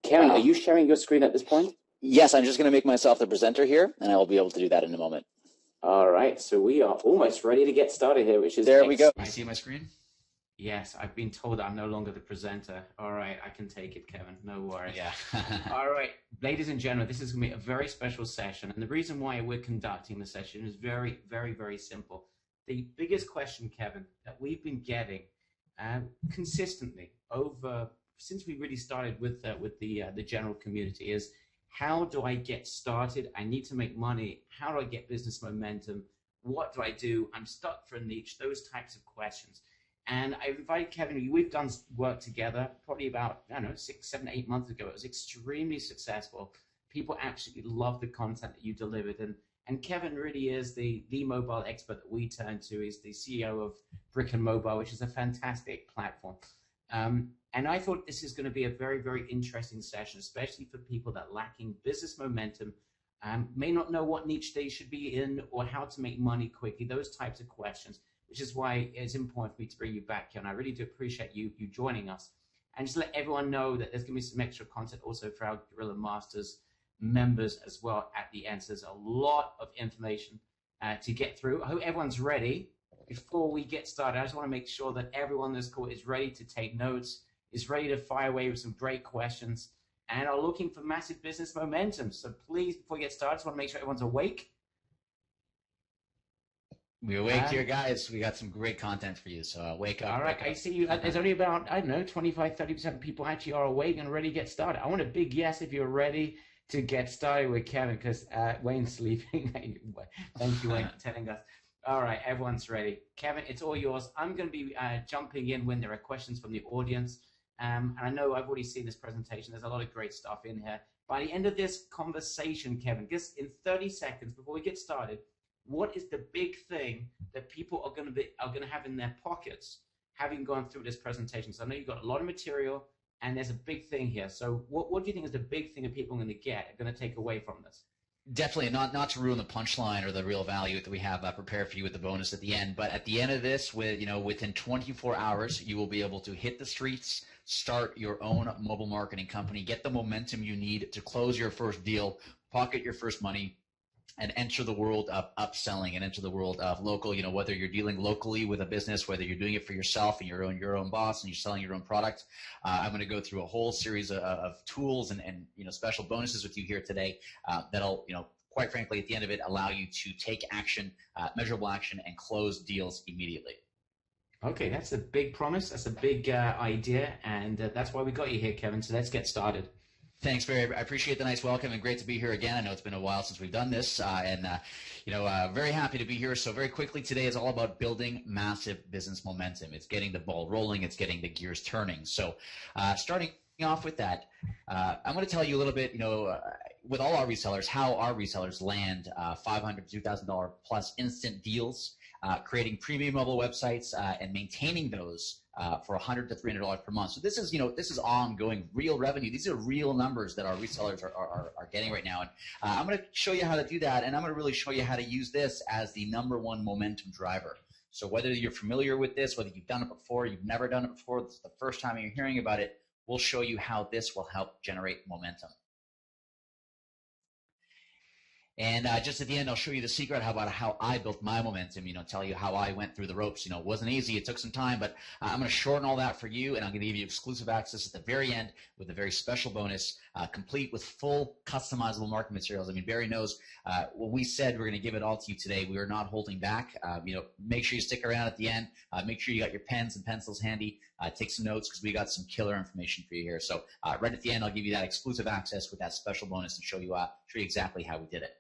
Kevin, are you sharing your screen at this point? Yes, I'm just going to make myself the presenter here, and I will be able to do that in a moment. All right, so we are almost ready to get started here, which is there we go. You see my screen? Yes, I've been told I'm no longer the presenter. All right, I can take it, Kevin. No worries. Yeah. All right, ladies and gentlemen, this is going to be a very special session. And the reason why we're conducting the session is very, very, very simple. The biggest question, Kevin, that we've been getting consistently over since we really started with the general community is, how do I get started? I need to make money. How do I get business momentum? What do I do? I'm stuck for a niche, those types of questions. And I invited Kevin. We've done work together probably about, I don't know, 6, 7, 8 months ago. It was extremely successful. People actually love the content that you delivered. And Kevin really is the mobile expert that we turn to. He's the CEO of Brick and Mobile, which is a fantastic platform. And I thought this is going to be a very, very interesting session, especially for people that are lacking business momentum, may not know what niche they should be in or how to make money quickly, those types of questions, which is why it's important for me to bring you back here. And I really do appreciate you joining us. And just let everyone know that there's going to be some extra content also for our Guerrilla Masters members as well at the end. So there's a lot of information to get through. I hope everyone's ready. Before we get started, I just want to make sure that everyone on this call is ready to take notes, is ready to fire away with some great questions, and are looking for massive business momentum. So please, before we get started, I just want to make sure everyone's awake. We're awake here, guys. We got some great content for you, so wake up. All right, I see you. There's only about, I don't know, 25, 30% of people actually are awake and ready to get started. I want a big yes if you're ready to get started with Kevin, because Wayne's sleeping. Thank you, Wayne, for telling us. All right, everyone's ready. Kevin, it's all yours. I'm going to be jumping in when there are questions from the audience. And I know I've already seen this presentation. There's a lot of great stuff in here. By the end of this conversation, Kevin, just in 30 seconds before we get started, what is the big thing that people are going to have in their pockets having gone through this presentation? So I know you've got a lot of material, and there's a big thing here. So what do you think is the big thing that people are going to get, are going to take away from this? Definitely not to ruin the punchline or the real value that we have prepared for you with the bonus at the end. But at the end of this, within 24 hours, you will be able to hit the streets, start your own mobile marketing company, get the momentum you need to close your first deal, pocket your first money, and enter the world of upselling and enter the world of local, whether you're dealing locally with a business, whether you're doing it for yourself and your own boss and you're selling your own product. I'm going to go through a whole series of tools and special bonuses with you here today that'll, quite frankly, at the end of it, allow you to take action, measurable action, and close deals immediately. Okay, that's a big promise. That's a big idea. And that's why we got you here, Kevin. So let's get started. Thanks, Barry. I appreciate the nice welcome and great to be here again. I know it's been a while since we've done this, very happy to be here. So very quickly, today is all about building massive business momentum. It's getting the ball rolling. It's getting the gears turning. So starting off with that, I'm going to tell you a little bit, with all our resellers, how our resellers land $500 to $2,000 plus instant deals, creating premium mobile websites and maintaining those for $100 to $300 per month. So this is ongoing real revenue. These are real numbers that our resellers are getting right now. And I'm going to show you how to do that, and I'm going to really show you how to use this as the #1 momentum driver. So whether you're familiar with this, whether you've done it before, you've never done it before, this is the first time you're hearing about it, we'll show you how this will help generate momentum. And just at the end, I'll show you the secret about how I built my momentum, tell you how I went through the ropes. It wasn't easy. It took some time, but I'm going to shorten all that for you, and I'm going to give you exclusive access at the very end with a very special bonus, complete with full customizable marketing materials. I mean, Barry knows when we said we're going to give it all to you today, we are not holding back. Make sure you stick around at the end. Make sure you got your pens and pencils handy. Take some notes because we got some killer information for you here. So right at the end, I'll give you that exclusive access with that special bonus and show you exactly how we did it.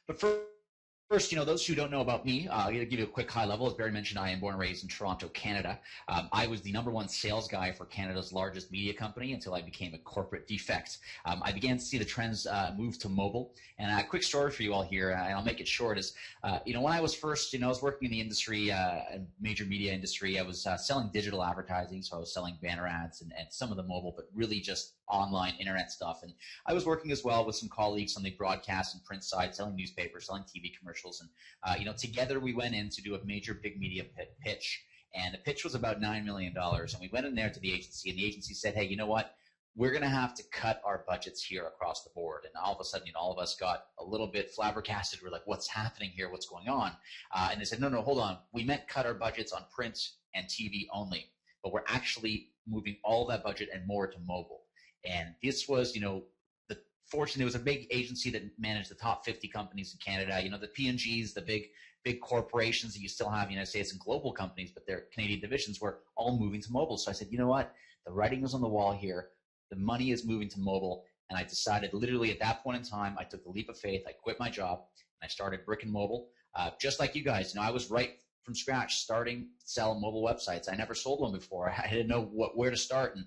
But first, those who don't know about me, I'm going to give you a quick high level. As Barry mentioned, I am born and raised in Toronto, Canada. I was the #1 sales guy for Canada's largest media company until I became a corporate defect. I began to see the trends move to mobile. And a quick story for you all here, and I'll make it short, is, when I was first, I was working in the industry, major media industry. I was selling digital advertising, so I was selling banner ads and some of the mobile, but really just online internet stuff. And I was working as well with some colleagues on the broadcast and print side, selling newspapers, selling TV commercials. And, together we went in to do a major big media pitch. And the pitch was about $9 million. And we went in there to the agency, and the agency said, hey, you know what? we're going to have to cut our budgets here across the board. And all of a sudden, all of us got a little bit flabbergasted. We're like, what's happening here? What's going on? And they said, no, hold on. We meant cut our budgets on print and TV only, but we're actually moving all that budget and more to mobile. And this was, fortunately, it was a big agency that managed the top 50 companies in Canada. The P&Gs, the big corporations that you still have in the United States and global companies, but their Canadian divisions were all moving to mobile. So I said, you know what? The writing was on the wall here. The money is moving to mobile. And I decided literally at that point in time, I took the leap of faith. I quit my job and I started Brick and Mobile. Just like you guys, I was right from scratch starting to sell mobile websites. I never sold one before. I didn't know where to start. And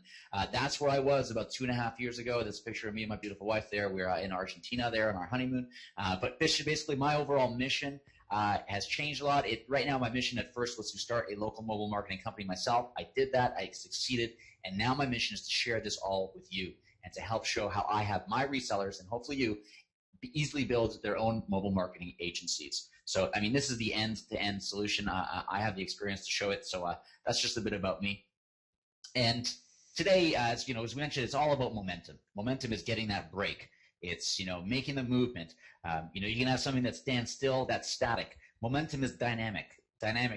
that's where I was about 2.5 years ago. This picture of me and my beautiful wife there. We're in Argentina there on our honeymoon. But basically my overall mission has changed a lot. Right now, my mission at first was to start a local mobile marketing company myself. I did that. I succeeded. And now my mission is to share this all with you and to help show how I have my resellers and hopefully you easily build their own mobile marketing agencies. So, this is the end-to-end solution. I have the experience to show it. So that's just a bit about me. And today, as we mentioned, it's all about momentum. Momentum is getting that break. It's, making the movement. You can have something that stands still, that's static. Momentum is dynamic.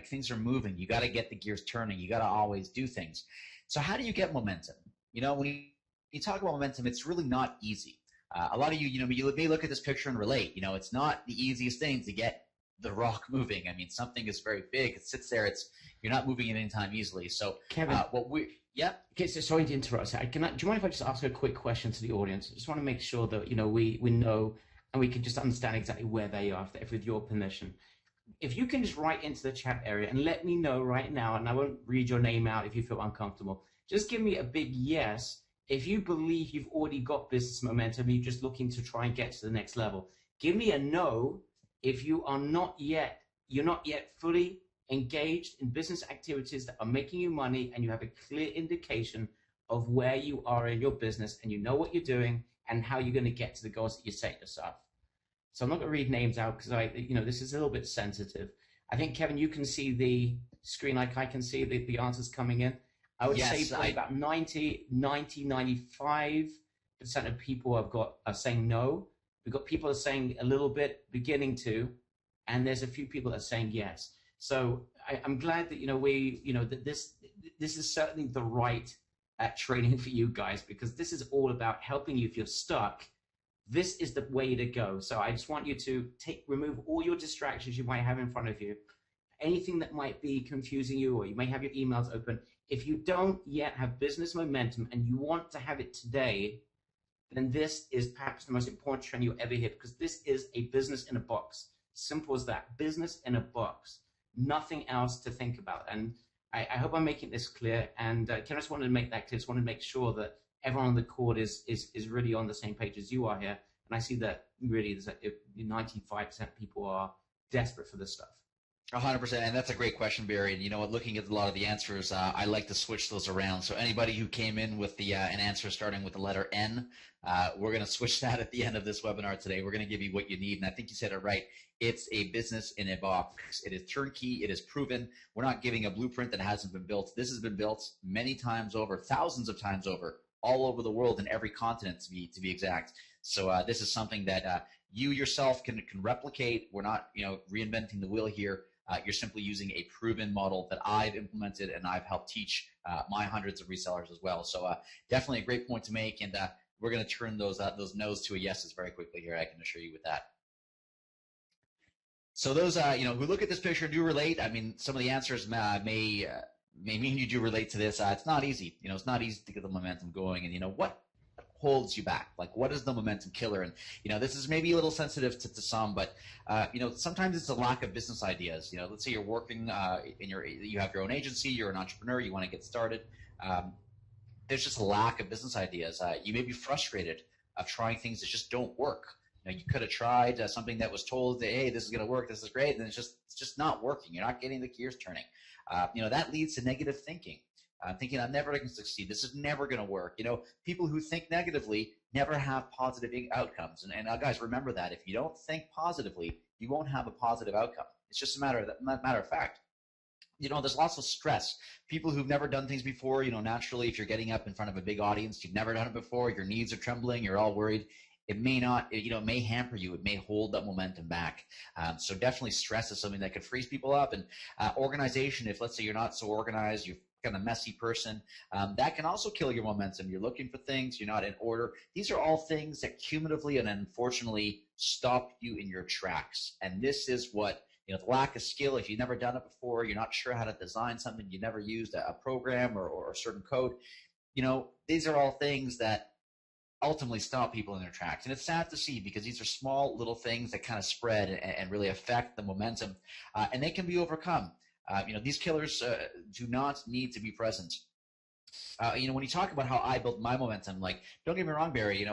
Things are moving. You got to get the gears turning. You got to always do things. So how do you get momentum? When you talk about momentum, it's really not easy. A lot of you, you may look at this picture and relate. It's not the easiest thing to get the rock moving. Something is very big. It sits there. You're not moving it anytime easily. So, Kevin, yeah. Okay, so sorry to interrupt. Do you mind if I just ask a quick question to the audience? I just want to make sure that we know and we can just understand exactly where they are, if with your permission. If you can just write into the chat area and let me know right now, and I won't read your name out if you feel uncomfortable. Just give me a big yes if you believe you've already got business momentum. You're just looking to try and get to the next level. Give me a no if you're not yet fully engaged in business activities that are making you money and you have a clear indication of where you are in your business and you know what you're doing and how you're going to get to the goals that you set yourself. So I'm not going to read names out because this is a little bit sensitive. I think, Kevin, you can see the screen like I can see the answers coming in. I would say probably about 95% of people are saying no. We've got people that are saying a little bit, beginning to, and there's a few people that are saying yes. So I'm glad that that this is certainly the right training for you guys, because this is all about helping you if you're stuck. This is the way to go. So I just want you to remove all your distractions you might have in front of you, anything that might be confusing you, or you may have your emails open. If you don't yet have business momentum and you want to have it today, then this is perhaps the most important trend you'll ever hear, because this is a business in a box. Simple as that. Business in a box. Nothing else to think about. And I hope I'm making this clear. And Ken, I just wanted to make that clear. I just wanted to make sure that everyone on the call is really on the same page as you are here. And I see that really 95% people are desperate for this stuff. 100%, and that's a great question, Barry. And looking at a lot of the answers, I like to switch those around. So anybody who came in with an answer starting with the letter N, we're going to switch that at the end of this webinar today. We're going to give you what you need, and I think you said it right. It's a business in a box. It is turnkey. It is proven. We're not giving a blueprint that hasn't been built. This has been built many times over, thousands of times over, all over the world in every continent to be exact. So this is something that you yourself can replicate. We're not reinventing the wheel here. You're simply using a proven model that I've implemented and I've helped teach my hundreds of resellers as well. So definitely a great point to make, and we're going to turn those no's to a yeses very quickly here. I can assure you with that. So those who look at this picture do relate. Some of the answers may mean you do relate to this. It's not easy. It's not easy to get the momentum going, and what holds you back? Like, what is the momentum killer? And this is maybe a little sensitive to some, but sometimes it's a lack of business ideas. Let's say you're working you have your own agency, you're an entrepreneur, you want to get started. There's just a lack of business ideas. You may be frustrated of trying things that just don't work. You could have tried something that was told that, hey, this is going to work, this is great, and it's just not working. You're not getting the gears turning. That leads to negative thinking. Thinking I'm never going to succeed. This is never going to work. People who think negatively never have positive outcomes. And guys, remember that. If you don't think positively, you won't have a positive outcome. It's just a matter of fact. there's lots of stress. People who've never done things before, naturally, if you're getting up in front of a big audience, you've never done it before, your knees are trembling, you're all worried. It may not, it may hamper you. It may hold that momentum back. So definitely stress is something that could freeze people up. And organization, if let's say you're not so organized, you're kind of messy person, that can also kill your momentum. You're looking for things, you're not in order. These are all things that cumulatively and unfortunately stop you in your tracks. And this is what, the lack of skill, if you've never done it before, you're not sure how to design something, you never used a program or a certain code, these are all things that ultimately stop people in their tracks. And it's sad to see because these are small little things that kind of spread and really affect the momentum, and they can be overcome. These killers do not need to be present. When you talk about how I built my momentum, like, don't get me wrong, Barry,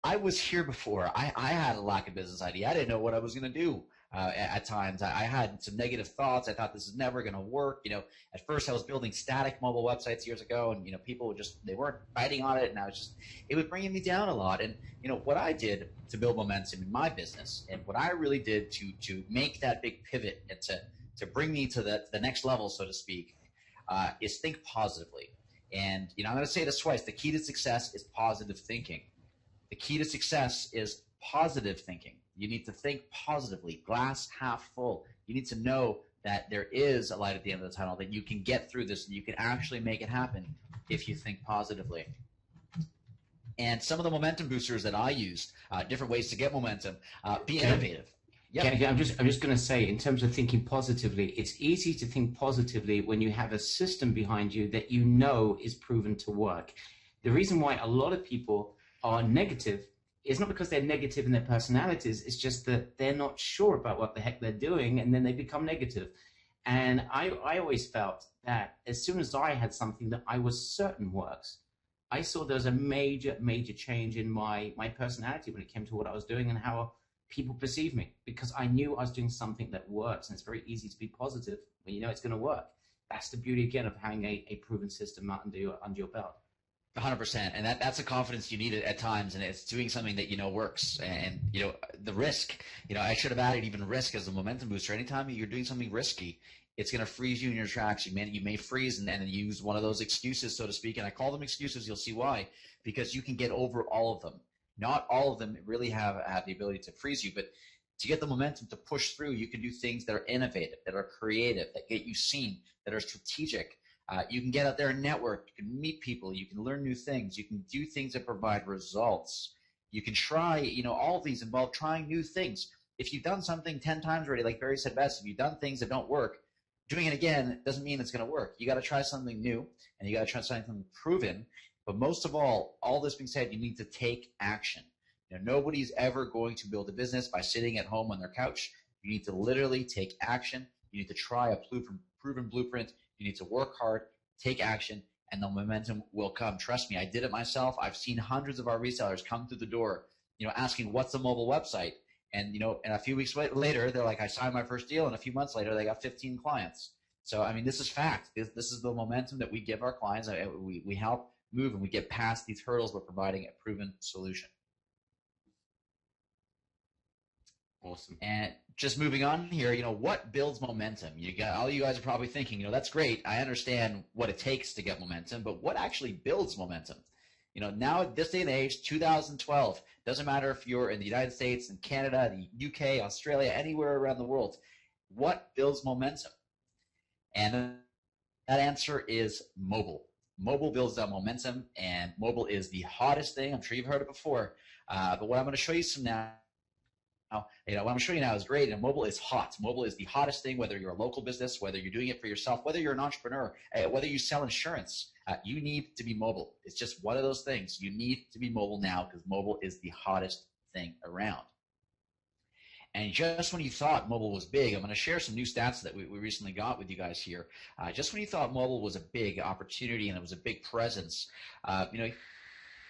I was here before. I had a lack of business idea. I didn't know what I was going to do. At times, I had some negative thoughts. I thought this is never going to work. At first I was building static mobile websites years ago, and people would they weren't biting on it, and it was bringing me down a lot. And what I did to build momentum in my business, and what I really did to make that big pivot and to bring me to the next level, so to speak, is think positively. And I'm going to say this twice: the key to success is positive thinking. The key to success is positive thinking. You need to think positively, glass half full. You need to know that there is a light at the end of the tunnel, that you can get through this and you can actually make it happen if you think positively. And some of the momentum boosters that I used, different ways to get momentum, be innovative. Yep. I'm just going to say, in terms of thinking positively, it's easy to think positively when you have a system behind you that is proven to work. The reason why a lot of people are negative it's not because they're negative in their personalities. It's just that they're not sure about what the heck they're doing, and then they become negative. And I always felt that as soon as I had something that I was certain works, I saw there was a major, major change in my personality when it came to what I was doing and how people perceive me, because I knew I was doing something that works. And it's very easy to be positive when you know it's going to work. That's the beauty, again, of having a proven system under your belt. 100%, and that's the confidence you need at times, and it's doing something that works. And the risk, I should have added even risk as a momentum booster. Anytime you're doing something risky, it's going to freeze you in your tracks. You may freeze and then use one of those excuses, so to speak. And I call them excuses. You'll see why, because you can get over all of them. Not all of them really have the ability to freeze you, but to get the momentum to push through, you can do things that are innovative, that are creative, that get you seen, that are strategic. You can get out there and network. You can meet people. You can learn new things. You can do things that provide results. You can try, all of these involve trying new things. If you've done something 10 times already, like Barry said best, if you've done things that don't work, doing it again doesn't mean it's going to work. You got to try something new, and you got to try something proven. But most of all this being said, you need to take action. Nobody's ever going to build a business by sitting at home on their couch. You need to literally take action. You need to try a proven blueprint. You need to work hard, take action, and the momentum will come. Trust me, I did it myself. I've seen hundreds of our resellers come through the door, asking what's a mobile website. And, and a few weeks later, they're like, I signed my first deal. And a few months later, they got 15 clients. So, this is fact. This is the momentum that we give our clients. We help move, and we get past these hurdles by providing a proven solution. Awesome. And just moving on here, what builds momentum? All you guys are probably thinking, that's great. I understand what it takes to get momentum, but what actually builds momentum? Now at this day and age, 2012, doesn't matter if you're in the United States, in Canada, the UK, Australia, anywhere around the world, what builds momentum? And that answer is mobile. Mobile builds that momentum, and mobile is the hottest thing. I'm sure you've heard it before, but what I'm going to show you now, what I'm showing you now is great, and mobile is hot. Mobile is the hottest thing, whether you're a local business, whether you're doing it for yourself, whether you're an entrepreneur, whether you sell insurance, you need to be mobile. It's just one of those things. You need to be mobile now, because mobile is the hottest thing around. And just when you thought mobile was big, I'm going to share some new stats that we recently got with you guys here. Just when you thought mobile was a big opportunity and it was a big presence,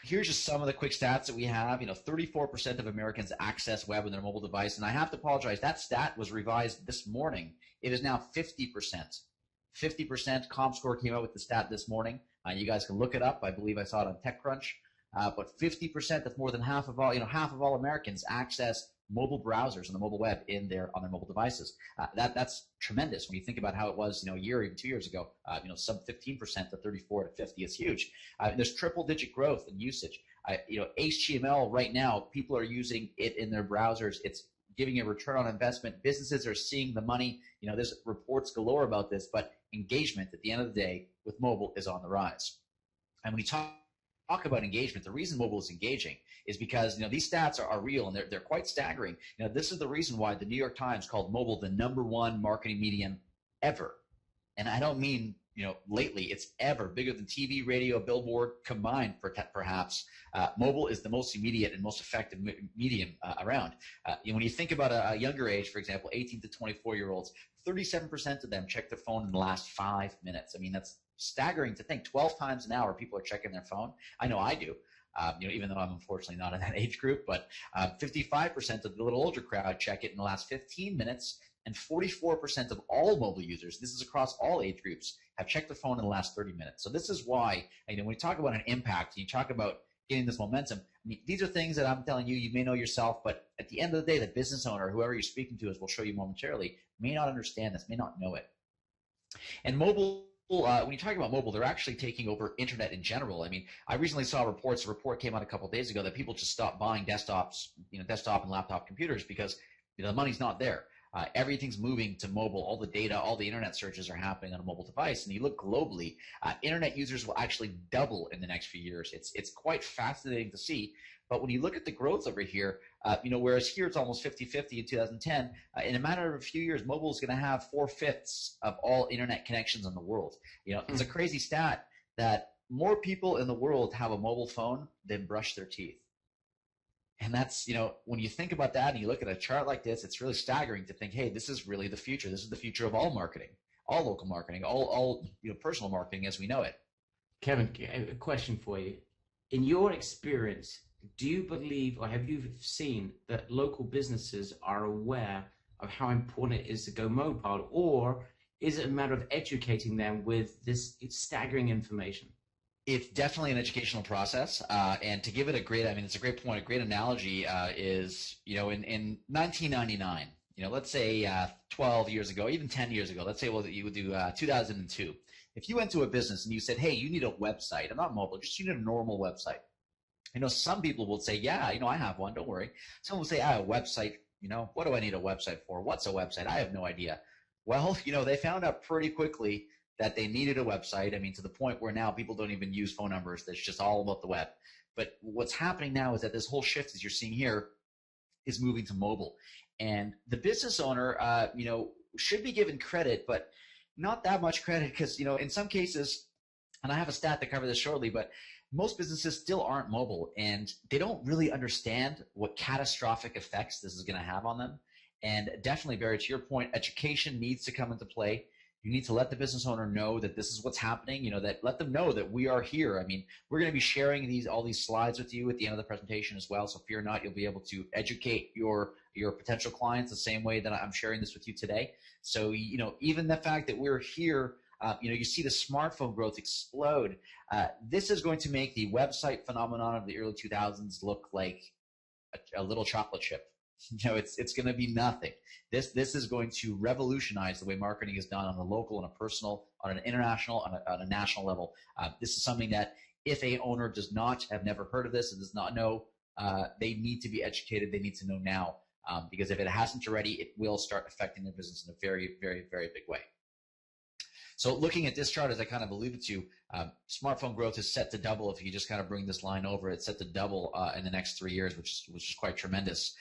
here's just some of the quick stats that we have. 34% of Americans access web on their mobile device. And I have to apologize. That stat was revised this morning. It is now 50%. 50%. ComScore came out with the stat this morning. You guys can look it up. I believe I saw it on TechCrunch. but 50%, that's more than half of all Americans access mobile browsers on the mobile web on their mobile devices. That's tremendous when you think about how it was, a year, even 2 years ago. Sub 15% to 34 to 50 is huge. There's triple-digit growth in usage. HTML right now, people are using it in their browsers. It's giving a return on investment. Businesses are seeing the money. There's reports galore about this, but engagement at the end of the day with mobile is on the rise. And when you talk about engagement, the reason mobile is engaging is because these stats are real, and they're quite staggering. This is the reason why the New York Times called mobile the #1 marketing medium ever. And I don't mean lately, it's ever bigger than TV, radio, billboard combined, perhaps. Mobile is the most immediate and most effective medium around. When you think about a younger age, for example, 18 to 24-year-olds, 37% of them check their phone in the last 5 minutes. I mean, that's staggering to think. 12 times an hour people are checking their phone. I know I do. Even though I'm unfortunately not in that age group, but 55% of the little older crowd check it in the last 15 minutes, and 44% of all mobile users, this is across all age groups, have checked their phone in the last 30 minutes. So this is why, when you talk about an impact, you talk about getting this momentum, these are things that I'm telling you, you may know yourself, but at the end of the day, the business owner, whoever you're speaking to, as we'll show you momentarily, may not understand this, may not know it. And mobile, when you talk about mobile, they're actually taking over internet in general. I recently saw a report came out a couple of days ago that people just stopped buying desktops, desktop and laptop computers because the money's not there. Everything's moving to mobile. All the data, all the internet searches are happening on a mobile device. And you look globally, internet users will actually double in the next few years. It's quite fascinating to see. But when you look at the growth over here, whereas here it's almost 50-50 in 2010, in a matter of a few years, mobile is going to have 4/5 of all internet connections in the world. It's a crazy stat that more people in the world have a mobile phone than brush their teeth. And that's, when you think about that and you look at a chart like this, it's really staggering to think, hey, this is really the future. This is the future of all marketing, all local marketing, all personal marketing as we know it. Kevin, a question for you. In your experience, do you believe, or have you seen that local businesses are aware of how important it is to go mobile, or is it a matter of educating them with this staggering information? It's definitely an educational process, and to give it it's a great point, a great analogy is, in 1999, let's say 12 years ago, even 10 years ago, let's say you would do 2002. If you went to a business and you said, hey, you need a website, and not mobile, just you need a normal website. Some people will say, yeah, I have one, don't worry. Some will say, a website, what do I need a website for? What's a website? I have no idea. Well, they found out pretty quickly that they needed a website. To the point where now people don't even use phone numbers. That's just all about the web. But what's happening now is that this whole shift, as you're seeing here, is moving to mobile. And the business owner, should be given credit, but not that much credit because, in some cases, and I have a stat to cover this shortly, but most businesses still aren't mobile and they don't really understand what catastrophic effects this is going to have on them. And definitely, Barry, to your point, education needs to come into play. You need to let the business owner know that this is what's happening, that let them know that we are here. We're going to be sharing all these slides with you at the end of the presentation as well. So fear not, you'll be able to educate your potential clients the same way that I'm sharing this with you today. So, even the fact that we're here, you see the smartphone growth explode. This is going to make the website phenomenon of the early 2000s look like a little chocolate chip. It's going to be nothing. This is going to revolutionize the way marketing is done on a local, on a personal, on an international, on a national level. This is something that if a owner have never heard of this and does not know, they need to be educated. They need to know now, because if it hasn't already, it will start affecting their business in a very, very, very big way. So looking at this chart, as I kind of alluded to, smartphone growth is set to double. If you just kind of bring this line over, it's set to double in the next 3 years, which is quite tremendous.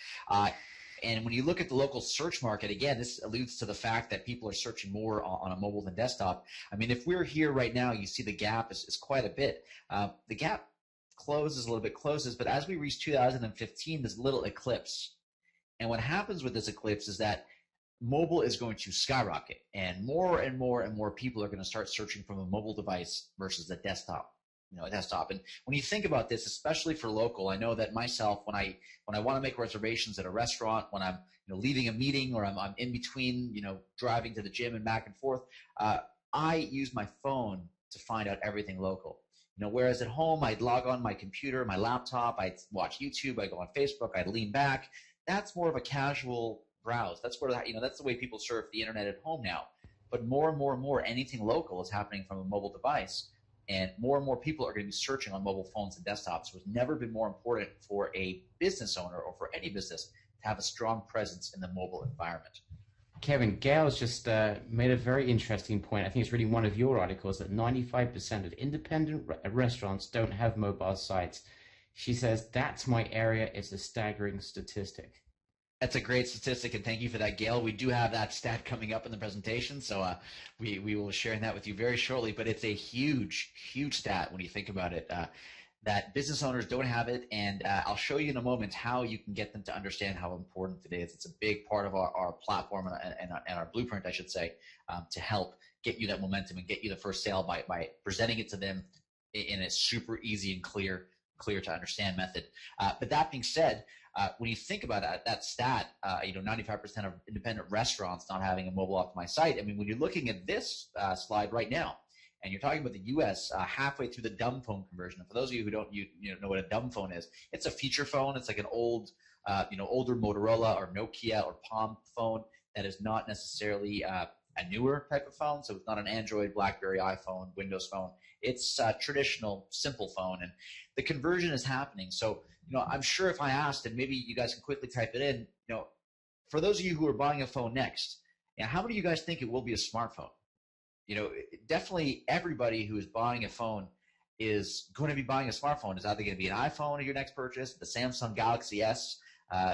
And when you look at the local search market, again, this alludes to the fact that people are searching more on a mobile than desktop. If we're here right now, you see the gap is quite a bit. The gap closes a little bit, but as we reach 2015, there's a little eclipse. And what happens with this eclipse is that mobile is going to skyrocket, and more and more people are going to start searching from a mobile device versus the desktop. Desktop. And when you think about this, especially for local, I know that myself, when I want to make reservations at a restaurant, when I'm leaving a meeting, or I'm in between driving to the gym and back and forth, I use my phone to find out everything local. Whereas at home, I'd log on my computer, my laptop, I'd watch YouTube, I'd go on Facebook, I'd lean back. That's more of a casual browse. That's where, that's the way people surf the internet at home now. But more and more and more, anything local is happening from a mobile device. And more people are going to be searching on mobile phones and desktops. So it's never been more important for a business owner or for any business to have a strong presence in the mobile environment. Kevin, Gail's just made a very interesting point. I think it's really one of your articles that 95% of independent restaurants don't have mobile sites. She says, that's my area. It's a staggering statistic. That's a great statistic, and thank you for that, Gail. We do have that stat coming up in the presentation, so we will share that with you very shortly. But it's a huge, huge stat when you think about it, that business owners don't have it, and I'll show you in a moment how you can get them to understand how important it is. It's a big part of our platform and our blueprint, I should say, to help get you that momentum and get you the first sale by presenting it to them in a super easy and clear to understand method. But that being said, when you think about that stat, 95% of independent restaurants not having a mobile optimized site. I mean, when you're looking at this slide right now, and you're talking about the U.S. Halfway through the dumb phone conversion. And for those of you who don't know what a dumb phone is, it's a feature phone. It's like an old, older Motorola or Nokia or Palm phone that is not necessarily a newer type of phone. So it's not an Android, BlackBerry, iPhone, Windows phone. It's a traditional, simple phone, and the conversion is happening. So I'm sure if I asked, and maybe you guys can quickly type it in, for those of you who are buying a phone next, how many of you guys think it will be a smartphone? Definitely everybody who is buying a phone is going to be buying a smartphone. Is either going to be an iPhone at your next purchase, the Samsung Galaxy S.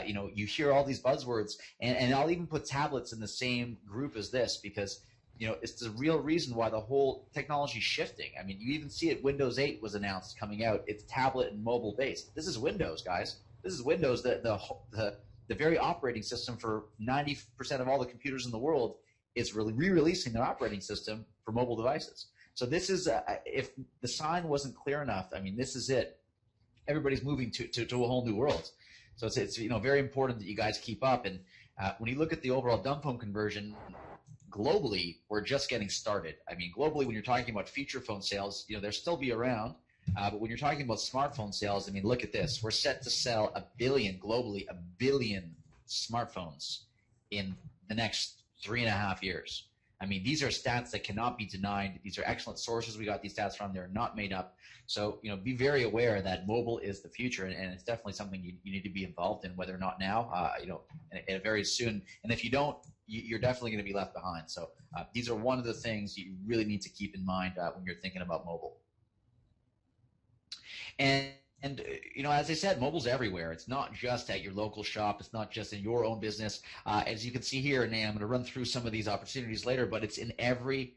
You hear all these buzzwords, and I'll even put tablets in the same group as this because, it's the real reason why the whole technology is shifting. I mean, you even see it. Windows 8 was announced coming out. It's tablet and mobile based. This is Windows, guys. This is Windows, the very operating system for 90% of all the computers in the world. Is really re-releasing their operating system for mobile devices. So this is, if the sign wasn't clear enough, I mean, this is it. Everybody's moving to a whole new world. So it's very important that you guys keep up. And when you look at the overall dumb phone conversion, globally, we're just getting started. I mean, globally, when you're talking about feature phone sales, they'll still be around. But when you're talking about smartphone sales, I mean, look at this. We're set to sell 1 billion globally, 1 billion smartphones in the next 3.5 years. I mean, these are stats that cannot be denied. These are excellent sources we got these stats from. They're not made up. So, be very aware that mobile is the future, and it's definitely something you need to be involved in, whether or not now, and very soon. And if you don't, you're definitely going to be left behind. So these are one of the things you really need to keep in mind when you're thinking about mobile. And as I said, mobile's everywhere. It's not just at your local shop. It's not just in your own business. As you can see here, and I'm going to run through some of these opportunities later, but it's in every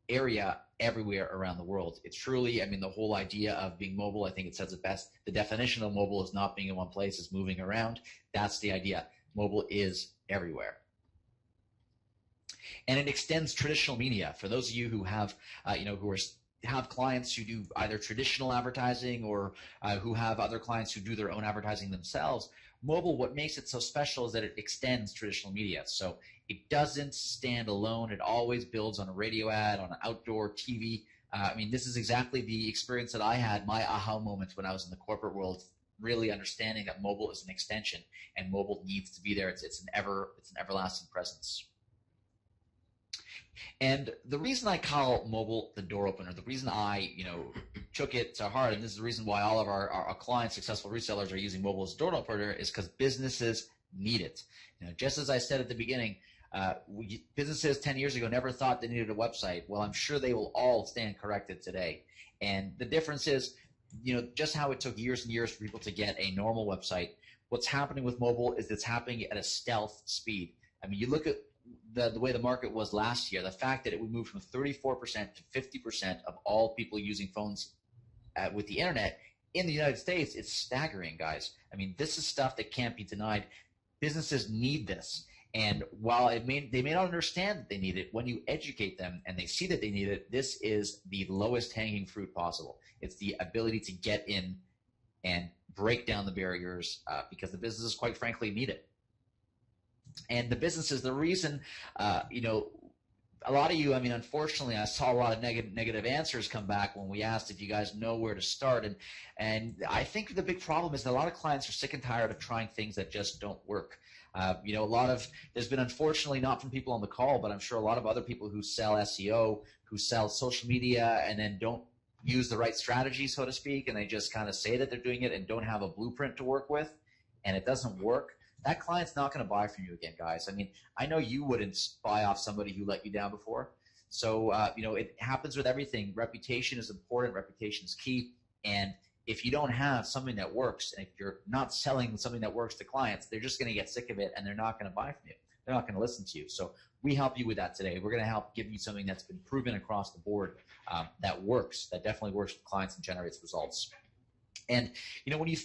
area, everywhere around the world. It's truly, the whole idea of being mobile, I think it says it best. The definition of mobile is not being in one place, it's moving around. That's the idea. Mobile is everywhere. And it extends traditional media. For those of you who have, have clients who do either traditional advertising or who have other clients who do their own advertising themselves, mobile, what makes it so special is that it extends traditional media. So it doesn't stand alone. It always builds on a radio ad, on an outdoor TV. This is exactly the experience that I had, my aha moment when I was in the corporate world, really understanding that mobile is an extension and mobile needs to be there. It's an everlasting presence. And the reason I call mobile the door opener, the reason I, took it to heart, and this is the reason why all of our clients, successful resellers, are using mobile as a door opener, is because businesses need it. Just as I said at the beginning, businesses 10 years ago never thought they needed a website. Well, I'm sure they will all stand corrected today. And the difference is, just how it took years and years for people to get a normal website. What's happening with mobile is it's happening at a stealth speed. You look at the way the market was last year, the fact that it would move from 34% to 50% of all people using phones with the internet in the United States, it's staggering, guys. This is stuff that can't be denied. Businesses need this. And while they may not understand that they need it, when you educate them and they see that they need it, this is the lowest hanging fruit possible. It's the ability to get in and break down the barriers because the businesses, quite frankly, need it. And the businesses, the reason, a lot of you, I mean, unfortunately, I saw a lot of negative answers come back when we asked if you guys know where to start. And I think the big problem is that a lot of clients are sick and tired of trying things that just don't work. You know, there's been, unfortunately, not from people on the call, but I'm sure a lot of other people who sell SEO, who sell social media, and then don't use the right strategy, so to speak, and they just kind of say that they're doing it and don't have a blueprint to work with, and it doesn't work. That client's not going to buy from you again, guys. I mean, I know you wouldn't buy off somebody who let you down before. So, you know, it happens with everything. Reputation is important. Reputation is key. And if you don't have something that works, and if you're not selling something that works to clients, they're just going to get sick of it and they're not going to buy from you. They're not going to listen to you. So we help you with that today. We're going to help give you something that's been proven across the board that works, that definitely works with clients and generates results. And, you know, when you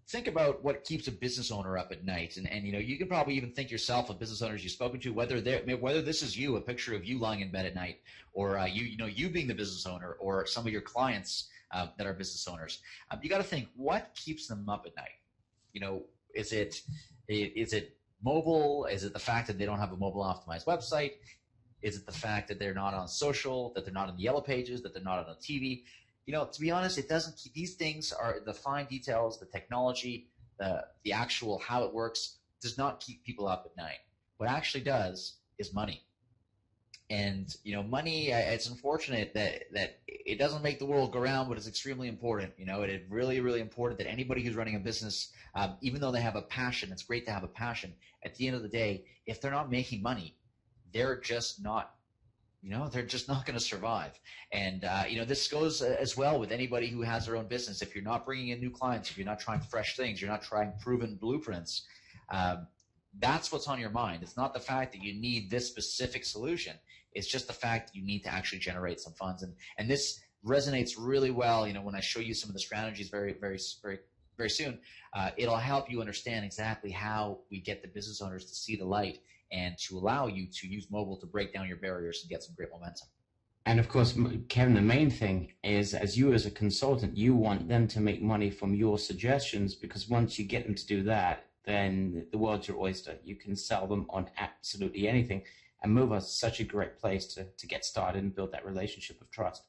think about what keeps a business owner up at night, and you know, you can probably even think yourself of business owners you've spoken to, whether this is you, a picture of you lying in bed at night, or you being the business owner, or some of your clients that are business owners. You got to think, what keeps them up at night? You know, is it mobile? Is it the fact that they don't have a mobile optimized website? Is it the fact that they're not on social, that they're not in the yellow pages, that they're not on TV? You know, to be honest, it doesn't keep, these things are the fine details, the technology, the actual how it works does not keep people up at night. What actually does is money. And, you know, money, it's unfortunate that it doesn't make the world go round, but it's extremely important. You know, it is really, really important that anybody who's running a business, even though they have a passion, it's great to have a passion. At the end of the day, if they're not making money, they're just not, you know, they're just not going to survive. And, you know, this goes as well with anybody who has their own business. If you're not bringing in new clients, if you're not trying fresh things, you're not trying proven blueprints, that's what's on your mind. It's not the fact that you need this specific solution. It's just the fact that you need to actually generate some funds. And this resonates really well, you know, when I show you some of the strategies very, very, very, very soon. It'll help you understand exactly how we get the business owners to see the light and to allow you to use mobile to break down your barriers and get some great momentum. And of course, Kevin, the main thing is, as you as a consultant, you want them to make money from your suggestions, because once you get them to do that, then the world's your oyster. You can sell them on absolutely anything. And Mova is such a great place to get started and build that relationship of trust.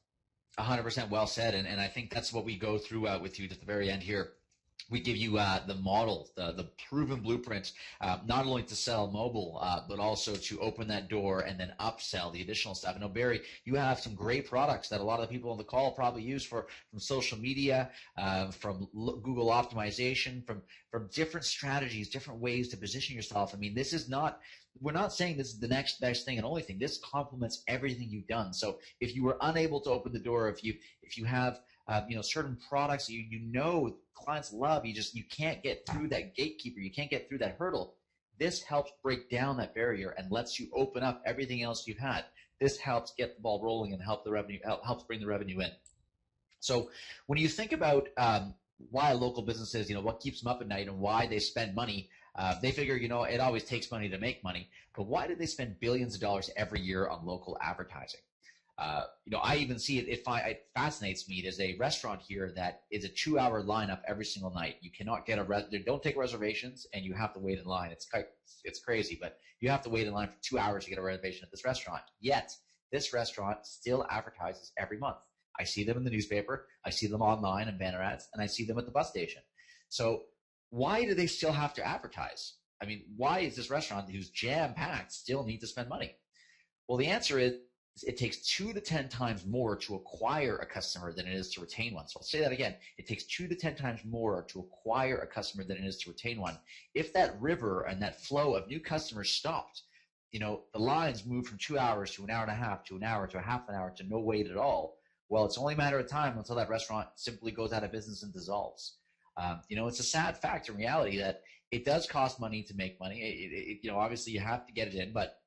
100% well said. And I think that's what we go through with you at the very end here. We give you the model, the proven blueprint, not only to sell mobile, but also to open that door and then upsell the additional stuff. I know, Barry, you have some great products that a lot of the people on the call probably use from social media, from Google optimization, from different strategies, different ways to position yourself. I mean, this is not, we're not saying this is the next best thing and only thing. This complements everything you've done. So if you were unable to open the door, if you have you know, certain products you know clients love, you can't get through that gatekeeper, you can't get through that hurdle. This helps break down that barrier and lets you open up everything else you've had. This helps get the ball rolling and helps bring the revenue in. So when you think about why local businesses, you know, what keeps them up at night and why they spend money, they figure, you know, it always takes money to make money, but why do they spend billions of dollars every year on local advertising? You know, I even see it. It fascinates me. There's a restaurant here that is a 2-hour lineup every single night. You cannot get they don't take reservations, and you have to wait in line. It's crazy, but you have to wait in line for 2 hours to get a reservation at this restaurant. Yet this restaurant still advertises every month. I see them in the newspaper, I see them online in banner ads, and I see them at the bus station. So why do they still have to advertise? I mean, why is this restaurant who's jam-packed still need to spend money? Well, the answer is, it takes 2 to 10 times more to acquire a customer than it is to retain one. So I'll say that again. It takes 2 to 10 times more to acquire a customer than it is to retain one. If that river and that flow of new customers stopped, you know, the lines moved from 2 hours to an hour and a half to an hour to a half an hour to no wait at all. Well, it's only a matter of time until that restaurant simply goes out of business and dissolves. You know, it's a sad fact in reality that it does cost money to make money. You know, obviously you have to get it in, but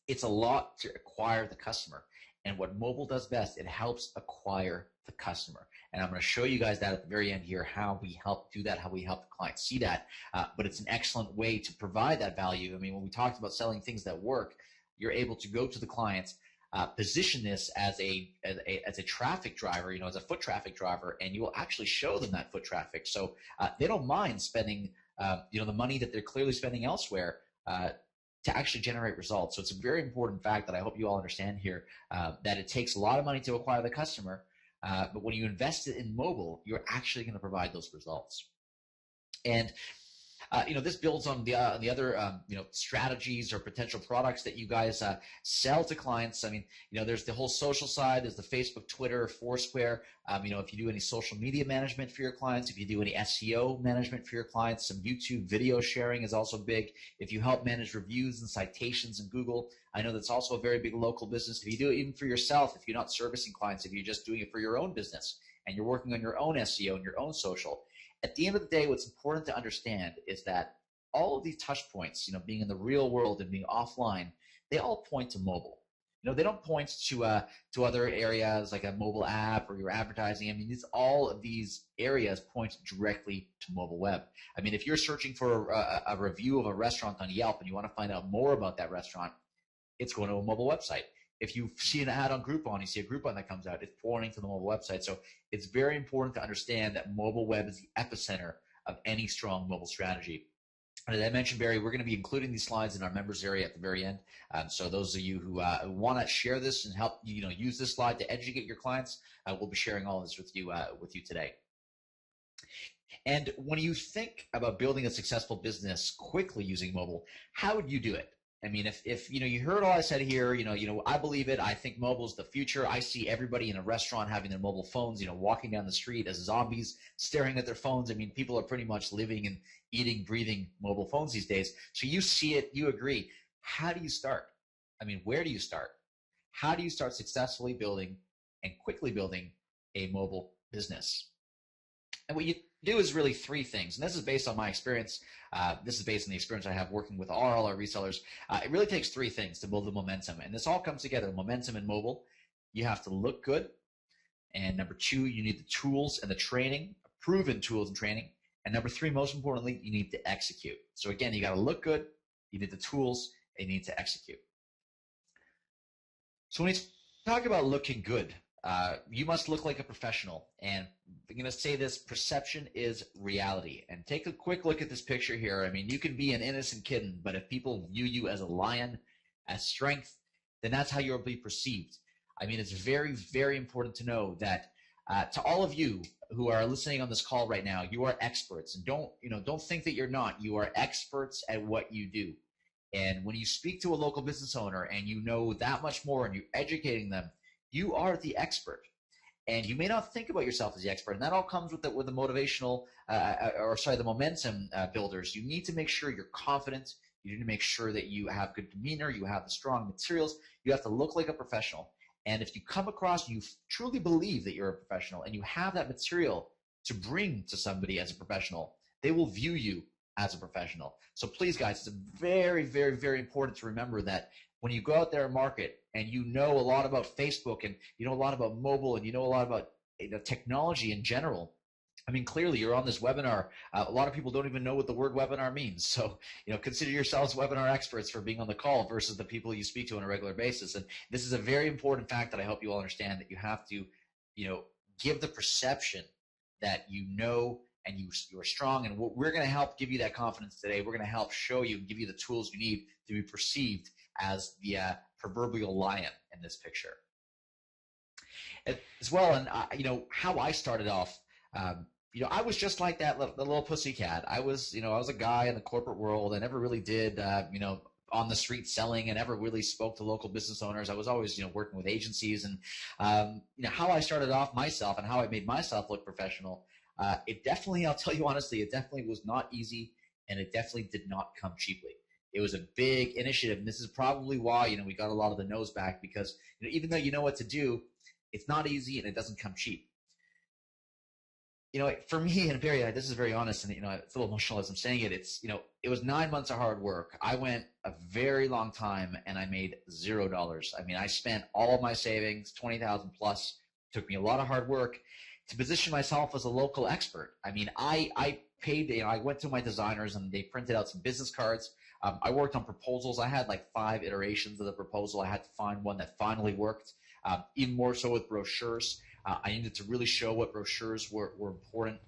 it's a lot to acquire the customer. And what mobile does best, it helps acquire the customer. And I'm going to show you guys that at the very end here, how we help do that, how we help the client see that. But it's an excellent way to provide that value. I mean, when we talked about selling things that work, you're able to go to the clients, position this as a traffic driver, you know, as a foot traffic driver, and you will actually show them that foot traffic. So they don't mind spending, you know, the money that they're clearly spending elsewhere, to actually generate results. So it's a very important fact that I hope you all understand here, that it takes a lot of money to acquire the customer, but when you invest it in mobile, you're actually going to provide those results. And this builds on the other strategies or potential products that you guys sell to clients. I mean, there's the whole social side. There's the Facebook, Twitter, Foursquare. If you do any social media management for your clients, if you do any SEO management for your clients, some YouTube video sharing is also big. If you help manage reviews and citations in Google, I know that's also a very big local business. If you do it even for yourself, if you're not servicing clients, if you're just doing it for your own business and you're working on your own SEO and your own social. At the end of the day, what's important to understand is that all of these touch points, being in the real world and being offline, they all point to mobile. They don't point to other areas like a mobile app or your advertising. I mean, all of these areas point directly to mobile web. I mean, if you're searching for a review of a restaurant on Yelp and you want to find out more about that restaurant, it's going to a mobile website. If you see an ad on Groupon, you see a Groupon that comes out, it's pointing to the mobile website. So it's very important to understand that mobile web is the epicenter of any strong mobile strategy. And as I mentioned, Barry, we're going to be including these slides in our members area at the very end. So those of you who want to share this and help use this slide to educate your clients, we'll be sharing all this with you today. And when you think about building a successful business quickly using mobile, how would you do it? I mean, if you heard all I said here, I believe it. I think mobile is the future. I see everybody in a restaurant having their mobile phones, walking down the street as zombies, staring at their phones. I mean, people are pretty much living and eating, breathing mobile phones these days. So you see it, you agree. How do you start? I mean, where do you start? How do you start successfully building and quickly building a mobile business? And what you do is really three things. And this is based on my experience. This is based on the experience I have working with all our resellers. It really takes three things to build the momentum. And this all comes together. Momentum in mobile. You have to look good. And number two, you need the tools and the training, proven tools and training. And number three, most importantly, you need to execute. So again, you got to look good. You need the tools and you need to execute. So when you talk about looking good, you must look like a professional. And I'm going to say this, perception is reality. And take a quick look at this picture here. I mean, you can be an innocent kitten, but if people view you as a lion, as strength, then that's how you'll be perceived. I mean, it's very, very important to know that to all of you who are listening on this call right now, you are experts. And don't think that you're not. You are experts at what you do. And when you speak to a local business owner and you know that much more and you're educating them, you are the expert. And you may not think about yourself as the expert. And that all comes with the motivational, the momentum builders. You need to make sure you're confident. You need to make sure that you have good demeanor. You have the strong materials. You have to look like a professional. And if you come across, you truly believe that you're a professional and you have that material to bring to somebody as a professional, they will view you as a professional. So please, guys, it's very, very, very important to remember that when you go out there and market and you know a lot about Facebook and you know a lot about mobile and you know a lot about technology in general, I mean, clearly you're on this webinar. A lot of people don't even know what the word webinar means. So, consider yourselves webinar experts for being on the call versus the people you speak to on a regular basis. And this is a very important fact that I hope you all understand, that you have to, give the perception that you know and you're strong. And we're going to help give you that confidence today. We're going to help show you and give you the tools you need to be perceived as the proverbial lion in this picture. As well, and how I started off, I was just like that the little pussycat. I was a guy in the corporate world. I never really did, on the street selling. I never really spoke to local business owners. I was always, working with agencies. And, how I started off myself and how I made myself look professional, it definitely, I'll tell you honestly, it definitely was not easy, and it definitely did not come cheaply. It was a big initiative, and this is probably why, we got a lot of the no's back, because even though you know what to do, it's not easy and it doesn't come cheap. For me, and Barry, this is very honest, and it's a little emotional as I'm saying it. It was 9 months of hard work. I went a very long time, and I made $0. I mean, I spent all of my savings, 20,000 plus. It took me a lot of hard work to position myself as a local expert. I mean, I paid. I went to my designers, and they printed out some business cards. I worked on proposals. I had like 5 iterations of the proposal. I had to find one that finally worked. Even more so with brochures. I needed to really show what brochures were important.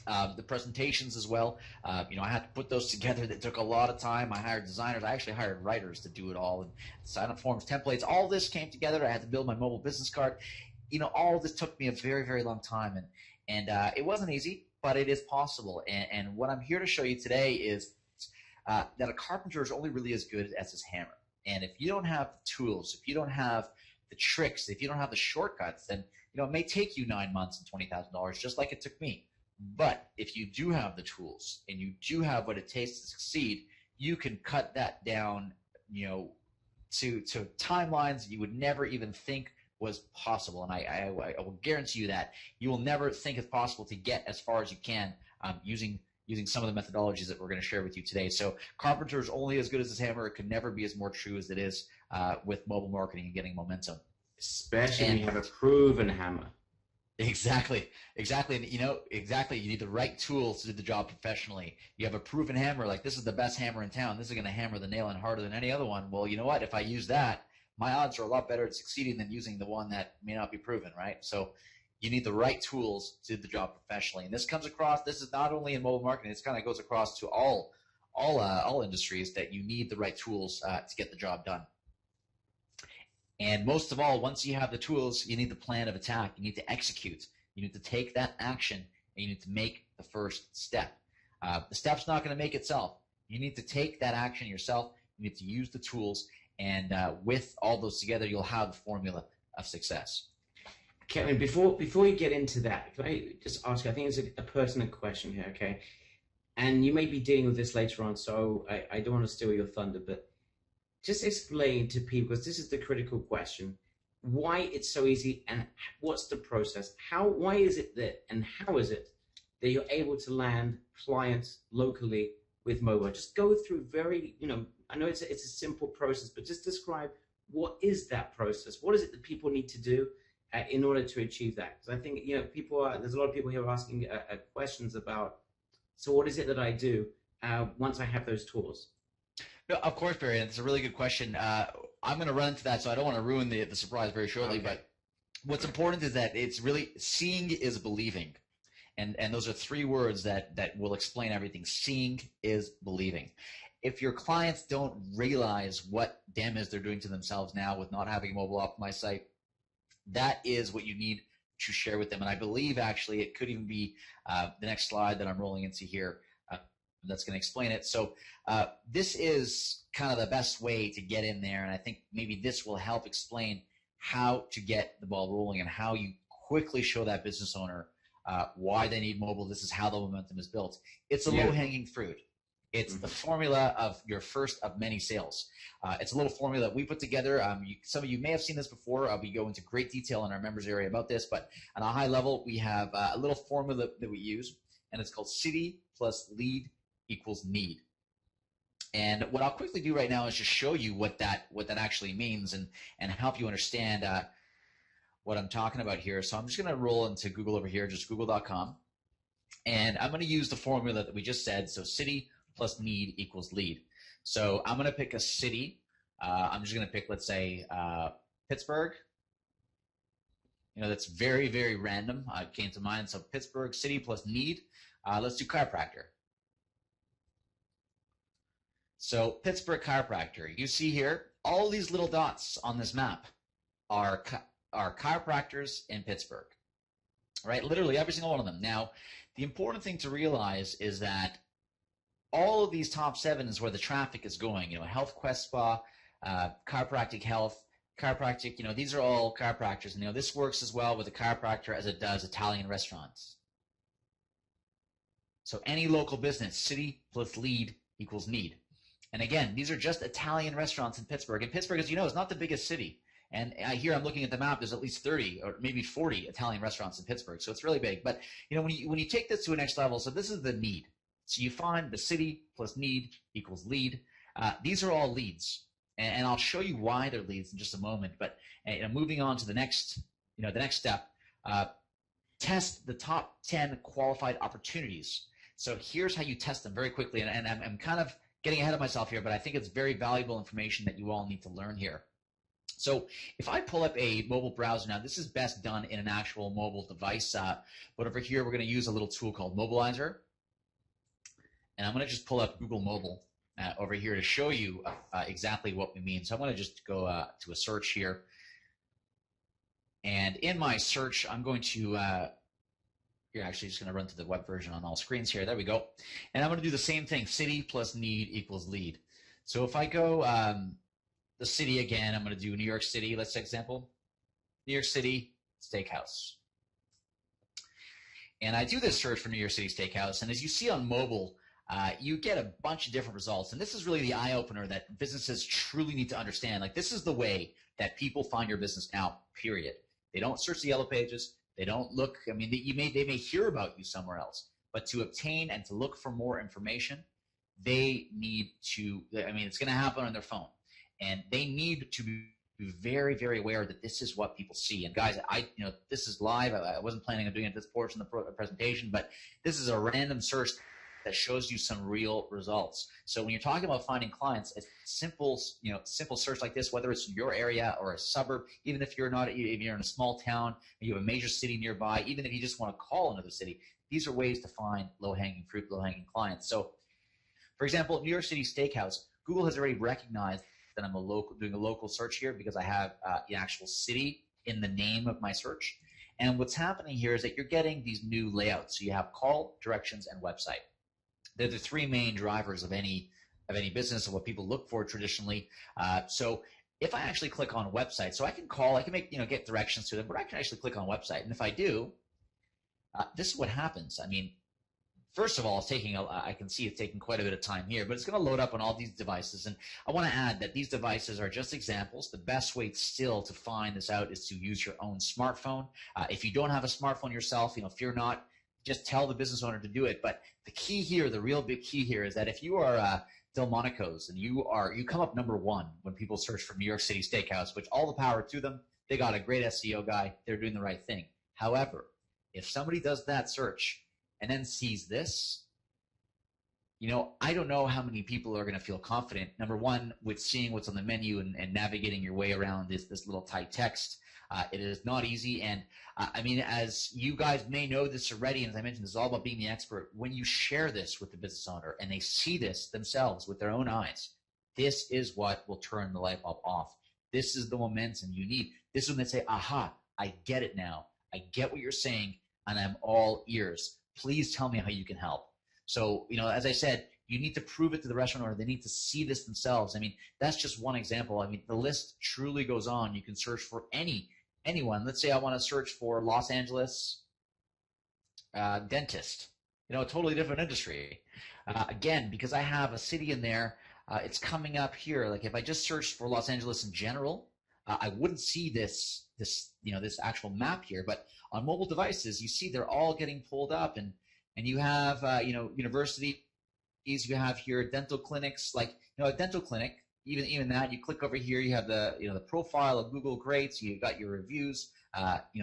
The presentations as well. I had to put those together. That took a lot of time. I hired designers. I actually hired writers to do it all, and sign up forms, templates. All this came together. I had to build my mobile business card. All of this took me a very, very long time, and it wasn't easy, but it is possible. And what I'm here to show you today is that a carpenter is only really as good as his hammer. And if you don't have the tools, if you don't have the tricks, if you don't have the shortcuts, then it may take you 9 months and $20,000, just like it took me. But if you do have the tools and you do have what it takes to succeed, you can cut that down, to timelines you would never even think was possible. And I will guarantee you that you will never think it's possible to get as far as you can using some of the methodologies that we're going to share with you today. So carpenter is only as good as his hammer. It could never be as more true as it is with mobile marketing and getting momentum. Especially when you have a proven hammer. Exactly. And exactly. You need the right tools to do the job professionally. You have a proven hammer, like this is the best hammer in town. This is going to hammer the nail in harder than any other one. Well, you know what? If I use that, my odds are a lot better at succeeding than using the one that may not be proven, right? So you need the right tools to do the job professionally. And this comes across, this is not only in mobile marketing, this kind of goes across to all industries, that you need the right tools to get the job done. And most of all, once you have the tools, you need the plan of attack. You need to execute. You need to take that action, and you need to make the first step. The step's not going to make itself. You need to take that action yourself. You need to use the tools, and with all those together, you'll have the formula of success. Kevin, before you get into that, can I just ask you, I think it's a pertinent question here, okay? And you may be dealing with this later on, so I don't want to steal your thunder, but just explain to people, because this is the critical question, why it's so easy and what's the process? Why is it that, and how is it that you're able to land clients locally with mobile? Just go through I know it's a simple process, but just describe what is that process? What is it that people need to do in order to achieve that? Because I think, there's a lot of people here asking questions about, so what is it that I do once I have those tools? No, of course, Barry. It's a really good question. I'm going to run into that, so I don't want to ruin the surprise very shortly. Okay. But what's important is that it's really seeing is believing. And those are three words that will explain everything. Seeing is believing. If your clients don't realize what damage they're doing to themselves now with not having a mobile optimized site, that is what you need to share with them. And I believe actually it could even be the next slide that I'm rolling into here. That's going to explain it. So this is kind of the best way to get in there, and I think maybe this will help explain how to get the ball rolling and how you quickly show that business owner why they need mobile. This is how the momentum is built. It's a low-hanging fruit. It's the formula of your first of many sales. It's a little formula that we put together. Some of you may have seen this before. We go into great detail in our members area about this, but on a high level, we have a little formula that we use, and it's called city plus lead equals need. And what I'll quickly do right now is just show you what that actually means and help you understand what I'm talking about here. So I'm just going to roll into Google over here, just google.com. And I'm going to use the formula that we just said. So city plus need equals lead. So I'm going to pick a city. I'm just going to pick, let's say, Pittsburgh. That's very, very random. It came to mind. So Pittsburgh, city plus need. Let's do chiropractor. So Pittsburgh chiropractor, you see here, all these little dots on this map are chiropractors in Pittsburgh, right? Literally every single one of them. Now, the important thing to realize is that all of these top 7 is where the traffic is going. Health Quest Spa, Chiropractic Health, Chiropractic, these are all chiropractors. And, this works as well with a chiropractor as it does Italian restaurants. So any local business, city plus lead equals need. And again, these are just Italian restaurants in Pittsburgh. And Pittsburgh, as you know, is not the biggest city. And I'm looking at the map, there's at least 30 or maybe 40 Italian restaurants in Pittsburgh. So it's really big. But, when you take this to a next level, so this is the need. So you find the city plus need equals lead. These are all leads. And I'll show you why they're leads in just a moment. But moving on to the next step, test the top 10 qualified opportunities. So here's how you test them very quickly. And I'm kind of getting ahead of myself here, but I think it's very valuable information that you all need to learn here. So if I pull up a mobile browser now, this is best done in an actual mobile device. But over here, we're going to use a little tool called Mobilizer. And I'm going to just pull up Google Mobile over here to show you exactly what we mean. So I'm going to just go to a search here. And in my search, I'm going to, you're actually just going to run to the web version on all screens here. There we go. And I'm going to do the same thing. City plus need equals lead. So if I go the city again, I'm going to do New York City. Let's take example. New York City Steakhouse. And I do this search for New York City Steakhouse. And as you see on mobile, you get a bunch of different results. And this is really the eye-opener that businesses truly need to understand. Like, this is the way that people find your business now, period. They don't search the yellow pages. They don't look. I mean, they may hear about you somewhere else. But to obtain and to look for more information, they need to, I mean, it's going to happen on their phone. And they need to be very, very aware that this is what people see. And guys, this is live. I wasn't planning on doing it this portion of the presentation, but this is a random search that shows you some real results. So when you're talking about finding clients, a simple search like this, whether it's in your area or a suburb, even if you're in a small town, you have a major city nearby, even if you just want to call another city, these are ways to find low-hanging fruit, low-hanging clients. So, for example, New York City Steakhouse, Google has already recognized that I'm doing a local search here because I have the actual city in the name of my search. And what's happening here is that you're getting these new layouts. So you have call, directions, and website. They're the three main drivers of any business and what people look for traditionally. So if I actually click on website, so I can call, I can make, get directions to them, but I can actually click on website. And if I do, this is what happens. I mean, first of all, I can see it's taking quite a bit of time here, but it's going to load up on all these devices. And I want to add that these devices are just examples. The best way still to find this out is to use your own smartphone. If you don't have a smartphone yourself, fear not. Just tell the business owner to do it. But the key here, the real big key here, is that if you are Delmonico's and you come up number one when people search for New York City Steakhouse, which all the power to them. They got a great SEO guy. They're doing the right thing. However, if somebody does that search and then sees this, I don't know how many people are going to feel confident, number one, with seeing what's on the menu and navigating your way around this little tight text. It is not easy. And as you guys may know this already, and as I mentioned, this is all about being the expert. When you share this with the business owner and they see this themselves with their own eyes, this is what will turn the light bulb off. This is the momentum you need. This is when they say, aha, I get it now. I get what you're saying, and I'm all ears. Please tell me how you can help. So, as I said, you need to prove it to the restaurant owner. They need to see this themselves. That's just one example. The list truly goes on. You can search for anyone. Let's say I want to search for Los Angeles dentist. A totally different industry. Again, because I have a city in there, it's coming up here. Like if I just searched for Los Angeles in general, I wouldn't see this actual map here. But on mobile devices, you see they're all getting pulled up, and you have universities. You have here dental clinics, like a dental clinic. Even that, you click over here, you have the profile of Google. Great, so you got your reviews.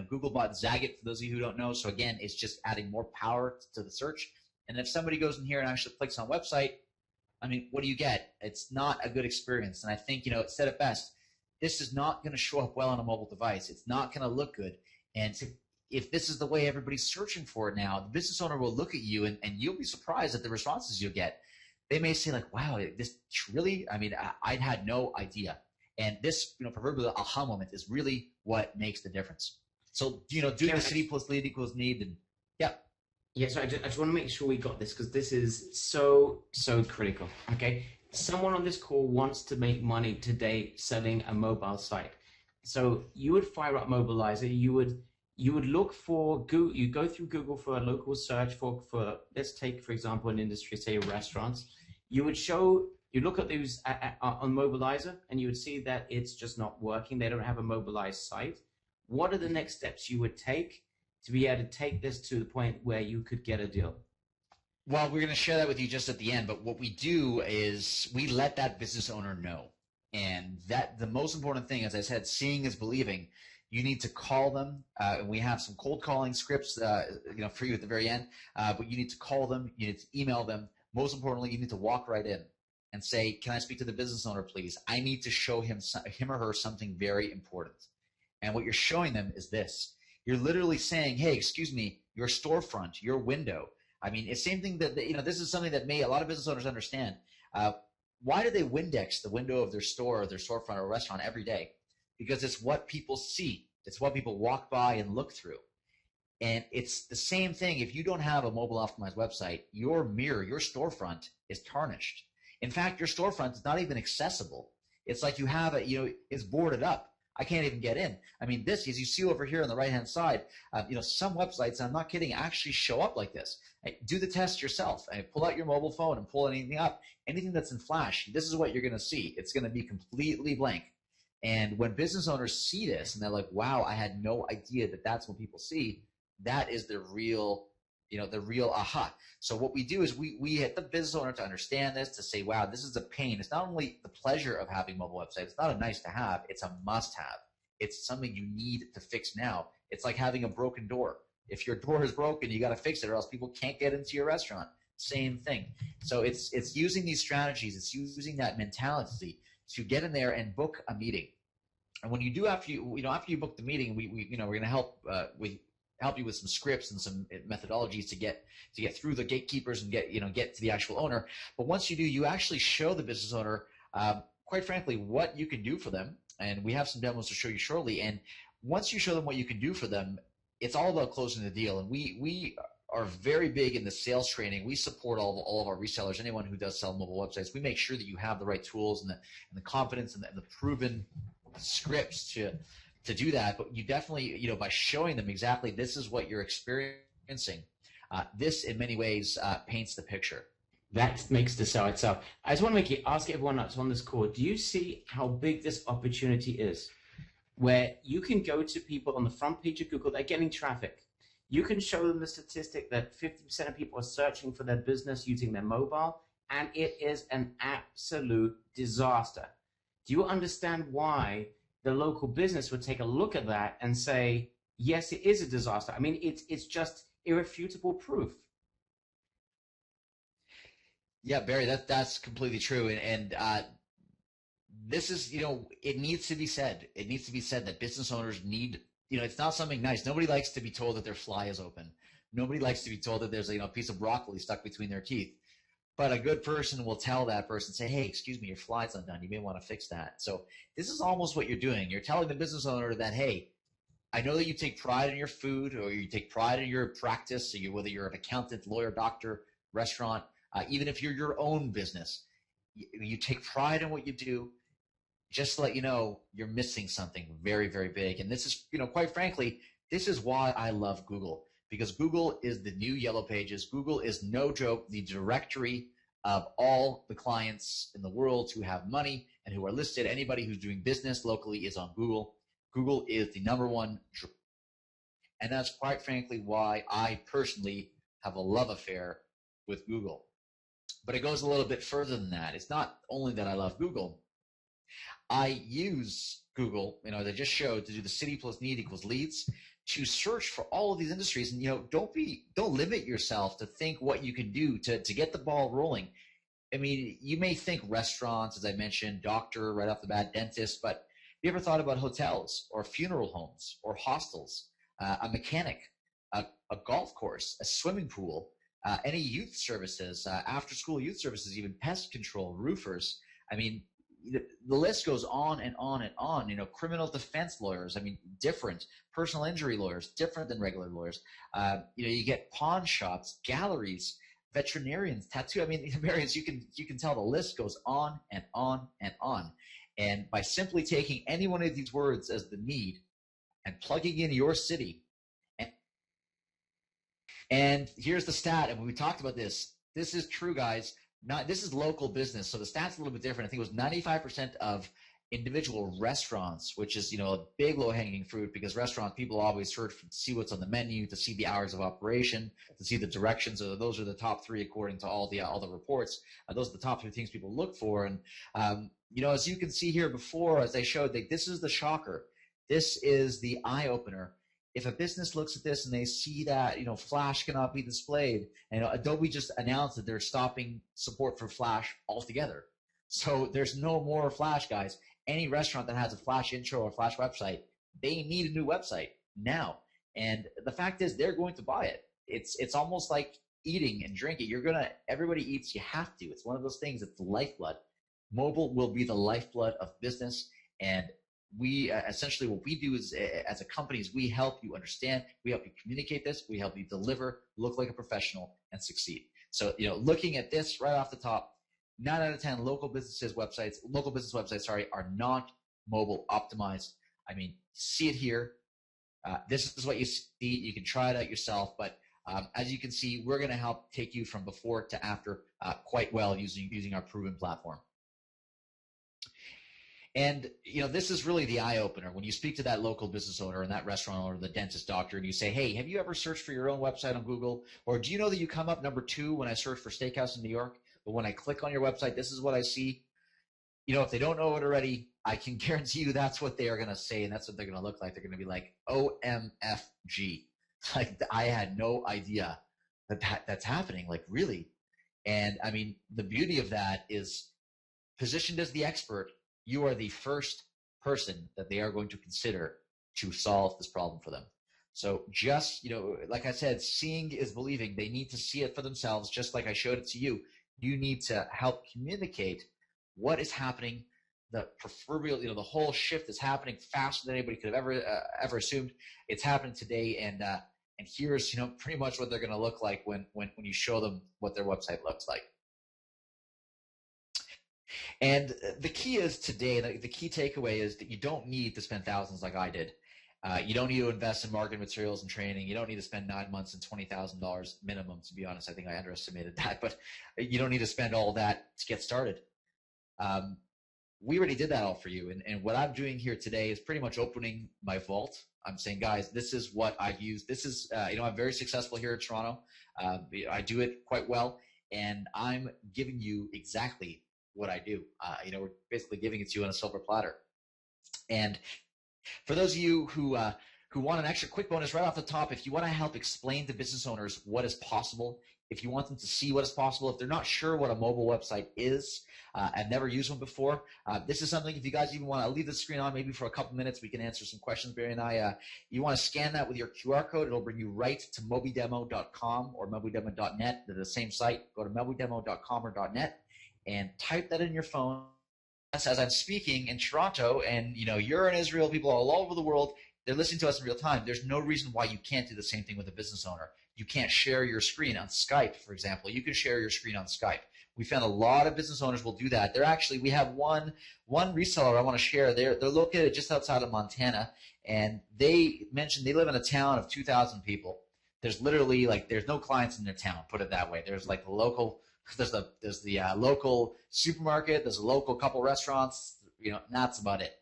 Google bought Zagat, for those of you who don't know. So again, it's just adding more power to the search. And if somebody goes in here and actually clicks on website, what do you get? It's not a good experience. And I think it said it best. This is not going to show up well on a mobile device. It's not going to look good. And if this is the way everybody's searching for it now, the business owner will look at you and you'll be surprised at the responses you'll get. They may say like, wow, this really, I had no idea. And this, proverbial aha moment is really what makes the difference. So, doing the city plus lead equals need, and yeah. Yeah, so I just want to make sure we got this because this is so critical, okay? Someone on this call wants to make money today selling a mobile site. So you would fire up Mobilizer, you would look for Google, you go through Google for a local search for let's take, for example, an industry, say restaurants. You look at those on Mobilizer and you would see that it's just not working. They don't have a mobilized site. What are the next steps you would take to be able to take this to the point where you could get a deal? Well, we're going to share that with you just at the end, but what we do is we let that business owner know. And that the most important thing, as I said, seeing is believing. You need to call them. And we have some cold calling scripts, for you at the very end. But you need to call them. You need to email them. Most importantly, you need to walk right in and say, can I speak to the business owner, please? I need to show him or her something very important. And what you're showing them is this. You're literally saying, hey, excuse me, your storefront, your window. I mean, it's the same thing that, this is something that a lot of business owners understand. Why do they Windex the window of their store or their storefront or restaurant every day? Because it's what people see. It's what people walk by and look through. And it's the same thing. If you don't have a mobile optimized website, your mirror, your storefront is tarnished. In fact, your storefront is not even accessible. It's like you have it, it's boarded up. I can't even get in. I mean, this, as you see over here on the right-hand side, some websites, I'm not kidding, actually show up like this. Do the test yourself. Pull out your mobile phone and pull anything up. Anything that's in Flash, this is what you're going to see. It's going to be completely blank. And when business owners see this and they're like, wow, I had no idea that that's what people see, that is the real aha. So what we do is we get the business owner to understand this, to say, wow, this is a pain. It's not only the pleasure of having mobile websites. It's not a nice to have. It's a must have. It's something you need to fix now. It's like having a broken door. If your door is broken, you got to fix it or else people can't get into your restaurant. Same thing. So it's using these strategies. It's using that mentality to get in there and book a meeting. And when you do, after you book the meeting, we're going to help you with some scripts and some methodologies to get through the gatekeepers and get to the actual owner. But once you do, you actually show the business owner, quite frankly, what you can do for them. And we have some demos to show you shortly. And once you show them what you can do for them, it's all about closing the deal. And we are very big in the sales training. We support all of our resellers, anyone who does sell mobile websites. We make sure that you have the right tools and the confidence and the proven scripts to do that. But you definitely, by showing them exactly this is what you're experiencing, this in many ways paints the picture. That makes the sell itself. I just want to ask everyone that's on this call, do you see how big this opportunity is? Where you can go to people on the front page of Google, they're getting traffic. You can show them the statistic that 50% of people are searching for their business using their mobile, and it is an absolute disaster. Do you understand why the local business would take a look at that and say, yes, it is a disaster? I mean, it's just irrefutable proof. Yeah, Barry, that's completely true. And this is, it needs to be said. It needs to be said that business owners need, it's not something nice. Nobody likes to be told that their fly is open. Nobody likes to be told that there's a piece of broccoli stuck between their teeth. But a good person will tell that person, say, hey, excuse me, your fly's undone. You may want to fix that. So this is almost what you're doing. You're telling the business owner that, hey, I know that you take pride in your food or you take pride in your practice, so whether you're an accountant, lawyer, doctor, restaurant, even if you're your own business, you take pride in what you do. Just to let you know, you're missing something very, very big. And this is, quite frankly, this is why I love Google, because Google is the new Yellow Pages. Google is, no joke, the directory of all the clients in the world who have money and who are listed. Anybody who's doing business locally is on Google. Google is the number one. And that's quite frankly why I personally have a love affair with Google. But it goes a little bit further than that. It's not only that I love Google. I use Google, as I just showed, to do the city plus need equals leads, to search for all of these industries. And, don't limit yourself to think what you can do to get the ball rolling. I mean, you may think restaurants, as I mentioned, doctor right off the bat, dentist, but have you ever thought about hotels or funeral homes or hostels, a mechanic, a golf course, a swimming pool, any youth services, after-school youth services, even pest control, roofers? I mean, the list goes on and on and on. Criminal defense lawyers, different. Personal injury lawyers, different than regular lawyers. You get pawn shops, galleries, veterinarians, tattoo. Marius, you can tell the list goes on and on and on. And by simply taking any one of these words as the need and plugging in your city, and here's the stat, and when we talked about this is true, guys. This is local business, so the stat's a little bit different. I think it was 95% of individual restaurants, which is a big low-hanging fruit, because restaurants, people always search to see what's on the menu, to see the hours of operation, to see the directions. Those are the top three according to all the reports. Those are the top three things people look for. And as you can see here before, as I showed, this is the shocker. This is the eye-opener. If a business looks at this and they see that, Flash cannot be displayed, and Adobe just announced that they're stopping support for Flash altogether. So there's no more Flash, guys. Any restaurant that has a Flash intro or Flash website, they need a new website now. And the fact is, they're going to buy it. It's almost like eating and drinking. Everybody eats. You have to. It's one of those things. It's the lifeblood. Mobile will be the lifeblood of business. And we essentially, what we do is, as a company, is we help you understand, we help you communicate this, we help you deliver, look like a professional, and succeed. So, looking at this right off the top, 9 out of 10 local business websites, are not mobile optimized. I mean, see it here. This is what you see. You can try it out yourself, but as you can see, we're going to help take you from before to after quite well using our proven platform. And, this is really the eye-opener. When you speak to that local business owner and that restaurant owner, the dentist, doctor, and you say, hey, have you ever searched for your own website on Google? Or do you know that you come up number 2 when I search for steakhouse in New York? But when I click on your website, this is what I see. If they don't know it already, I can guarantee you that's what they are going to say, and that's what they're going to look like. They're going to be like, OMFG. Like, I had no idea that's happening. Like, really? And, I mean, the beauty of that is, positioned as the expert, you are the first person that they are going to consider to solve this problem for them. So just, like I said, seeing is believing. They need to see it for themselves, just like I showed it to you. You need to help communicate what is happening. The proverbial, the whole shift is happening faster than anybody could have ever assumed. It's happening today, and here's, pretty much what they're going to look like when you show them what their website looks like. And the key is today, the key takeaway is that you don't need to spend thousands like I did. You don't need to invest in marketing materials and training. You don't need to spend 9 months and $20,000 minimum, to be honest. I think I underestimated that, but you don't need to spend all that to get started. We already did that all for you. And what I'm doing here today is pretty much opening my vault. I'm saying, guys, this is what I've used. This is, I'm very successful here in Toronto. I do it quite well, and I'm giving you exactly what I do. We're basically giving it to you on a silver platter. And for those of you who want an extra quick bonus right off the top, if you want to help explain to business owners what is possible, if you want them to see what is possible, if they're not sure what a mobile website is, and never used one before, this is something, if you guys even want to leave the screen on maybe for a couple minutes, we can answer some questions, Barry and I. You want to scan that with your QR code. It'll bring you right to mobidemo.com or mobidemo.net. They're the same site. Go to mobidemo.com or .net and type that in your phone. As I'm speaking in Toronto, and you're in Israel, people all over the world, they're listening to us in real time. There's no reason why you can't do the same thing with a business owner. You can't share your screen on Skype, for example. You can share your screen on Skype. We found a lot of business owners will do that. We have one reseller I want to share. They're located just outside of Montana, and they mentioned they live in a town of 2,000 people. There's literally there's no clients in their town. Put it that way. There's the local. There's the local supermarket. There's a local couple restaurants. That's about it.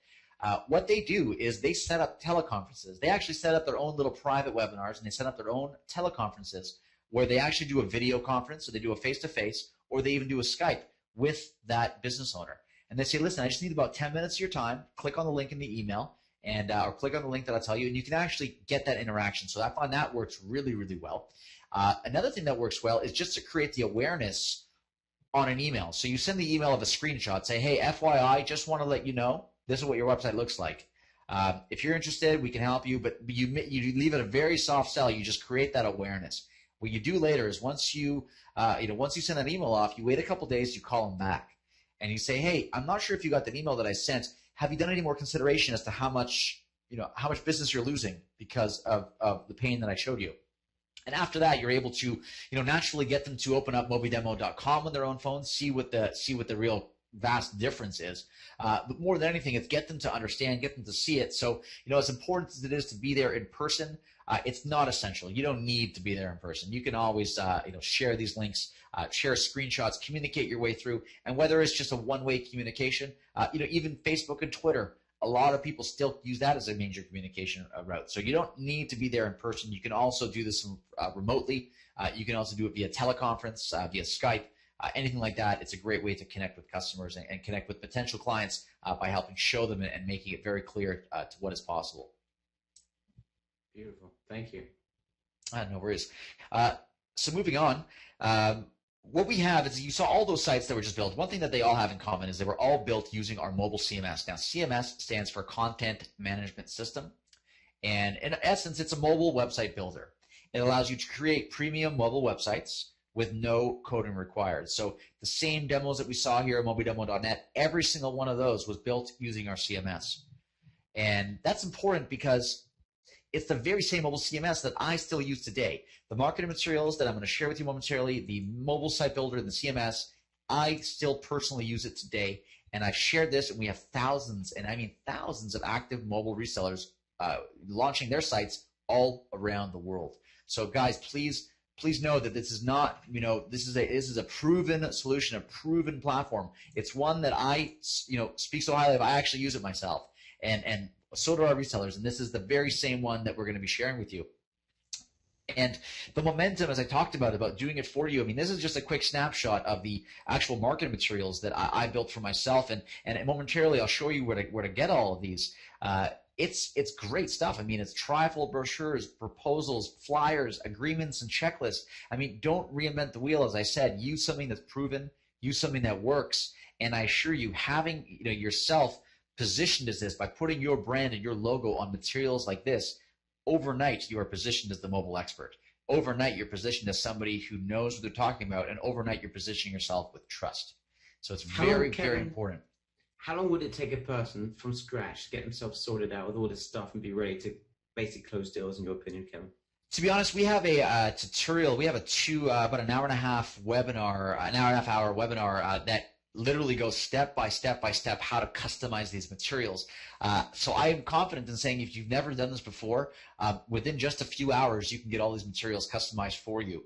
What they do is they set up teleconferences. They actually set up their own little private webinars, and they set up their own teleconferences where they actually do a video conference, so they do a face-to-face, or they even do a Skype with that business owner. And they say, listen, I just need about 10 minutes of your time. Click on the link in the email, and or click on the link that I'll tell you, and you can actually get that interaction. So I find that works really, really well. Another thing that works well is just to create the awareness on an email. So you send the email of a screenshot, say, hey, FYI, just want to let you know, this is what your website looks like. If you're interested, we can help you, but you leave it a very soft sell. You just create that awareness. What you do later is once you send that email off, you wait a couple days, you call them back, and you say, hey, I'm not sure if you got that email that I sent. Have you done any more consideration as to how much business you're losing because of the pain that I showed you? And after that, you're able to, naturally get them to open up mobidemo.com on their own phone, see what the real vast difference is. But more than anything, it's get them to understand, get them to see it. So, as important as it is to be there in person, it's not essential. You don't need to be there in person. You can always, share these links, share screenshots, communicate your way through. And whether it's just a one-way communication, even Facebook and Twitter, a lot of people still use that as a major communication route. So you don't need to be there in person. You can also do this remotely. You can also do it via teleconference, via Skype, anything like that. It's a great way to connect with customers and connect with potential clients by helping show them and making it very clear to what is possible. Beautiful. Thank you. No worries. So moving on, what we have is, you saw all those sites that were just built. One thing that they all have in common is they were all built using our mobile CMS. Now, CMS stands for Content Management System. And in essence, it's a mobile website builder. It allows you to create premium mobile websites with no coding required. So the same demos that we saw here at mobidemo.net, every single one of those was built using our CMS. And that's important because it's the very same mobile CMS that I still use today. The marketing materials that I'm going to share with you momentarily, the mobile site builder and the CMS, I still personally use it today. And I've shared this, and we have thousands, and I mean thousands of active mobile resellers launching their sites all around the world. So guys, please know that this is not, this is a proven solution, a proven platform. It's one that I, speak so highly of. I actually use it myself, and so do our resellers. And this is the very same one that we're going to be sharing with you. And the momentum, as I talked about doing it for you, I mean, this is just a quick snapshot of the actual marketing materials that I built for myself. And momentarily, I'll show you where to get all of these. It's great stuff. I mean, it's trifold brochures, proposals, flyers, agreements, and checklists. I mean, don't reinvent the wheel. As I said, use something that's proven, use something that works. And I assure you, having yourself positioned as this by putting your brand and your logo on materials like this, overnight you are positioned as the mobile expert. Overnight you're positioned as somebody who knows what they're talking about, and overnight you're positioning yourself with trust. So it's very important. How long would it take a person from scratch to get themselves sorted out with all this stuff and be ready to basically close deals, in your opinion, Kevin? To be honest, we have a tutorial. We have about an hour and a half webinar, hour webinar that literally goes step by step how to customize these materials. So I am confident in saying, if you've never done this before, within just a few hours you can get all these materials customized for you.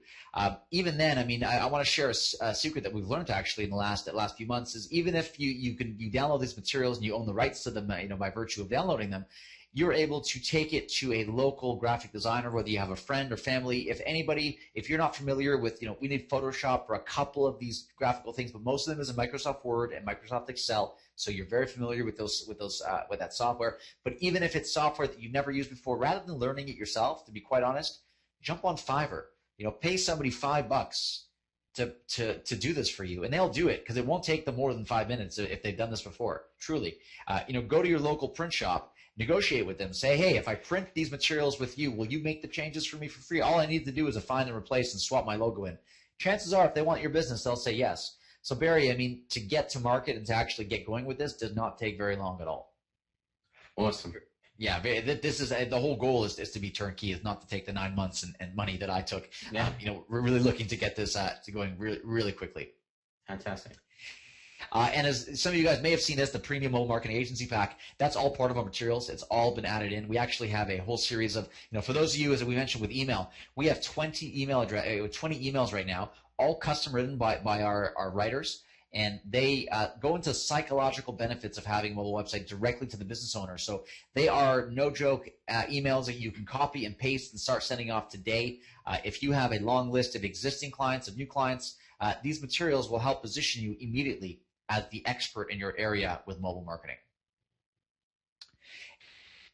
Even then, I mean, I want to share a secret that we've learned actually in the last few months is, even if you download these materials and you own the rights to them, by virtue of downloading them, you're able to take it to a local graphic designer, whether you have a friend or family. If you're not familiar with, we need Photoshop for a couple of these graphical things, but most of them is in Microsoft Word and Microsoft Excel. So you're very familiar with that software. But even if it's software that you've never used before, rather than learning it yourself, to be quite honest, jump on Fiverr. Pay somebody $5 to do this for you, and they'll do it, because it won't take them more than 5 minutes if they've done this before. Truly, go to your local print shop. Negotiate with them. Say, hey, if I print these materials with you, will you make the changes for me for free? All I need to do is a find and replace and swap my logo in. Chances are, if they want your business, they'll say yes. So Barry, I mean, to get to market and to actually get going with this does not take very long at all. Awesome. Yeah, this is the whole goal is to be turnkey, is not to take the 9 months and money that I took. Yeah. We're really looking to get this to going really, really quickly. Fantastic. And as some of you guys may have seen this, the Premium Mobile Marketing Agency Pack, that's all part of our materials. It's all been added in. We actually have a whole series of, for those of you, as we mentioned with email, we have 20 emails right now, all custom written by our writers. And they go into psychological benefits of having a mobile website directly to the business owner. So they are, no joke, emails that you can copy and paste and start sending off today. If you have a long list of existing clients, of new clients, these materials will help position you immediately as the expert in your area with mobile marketing.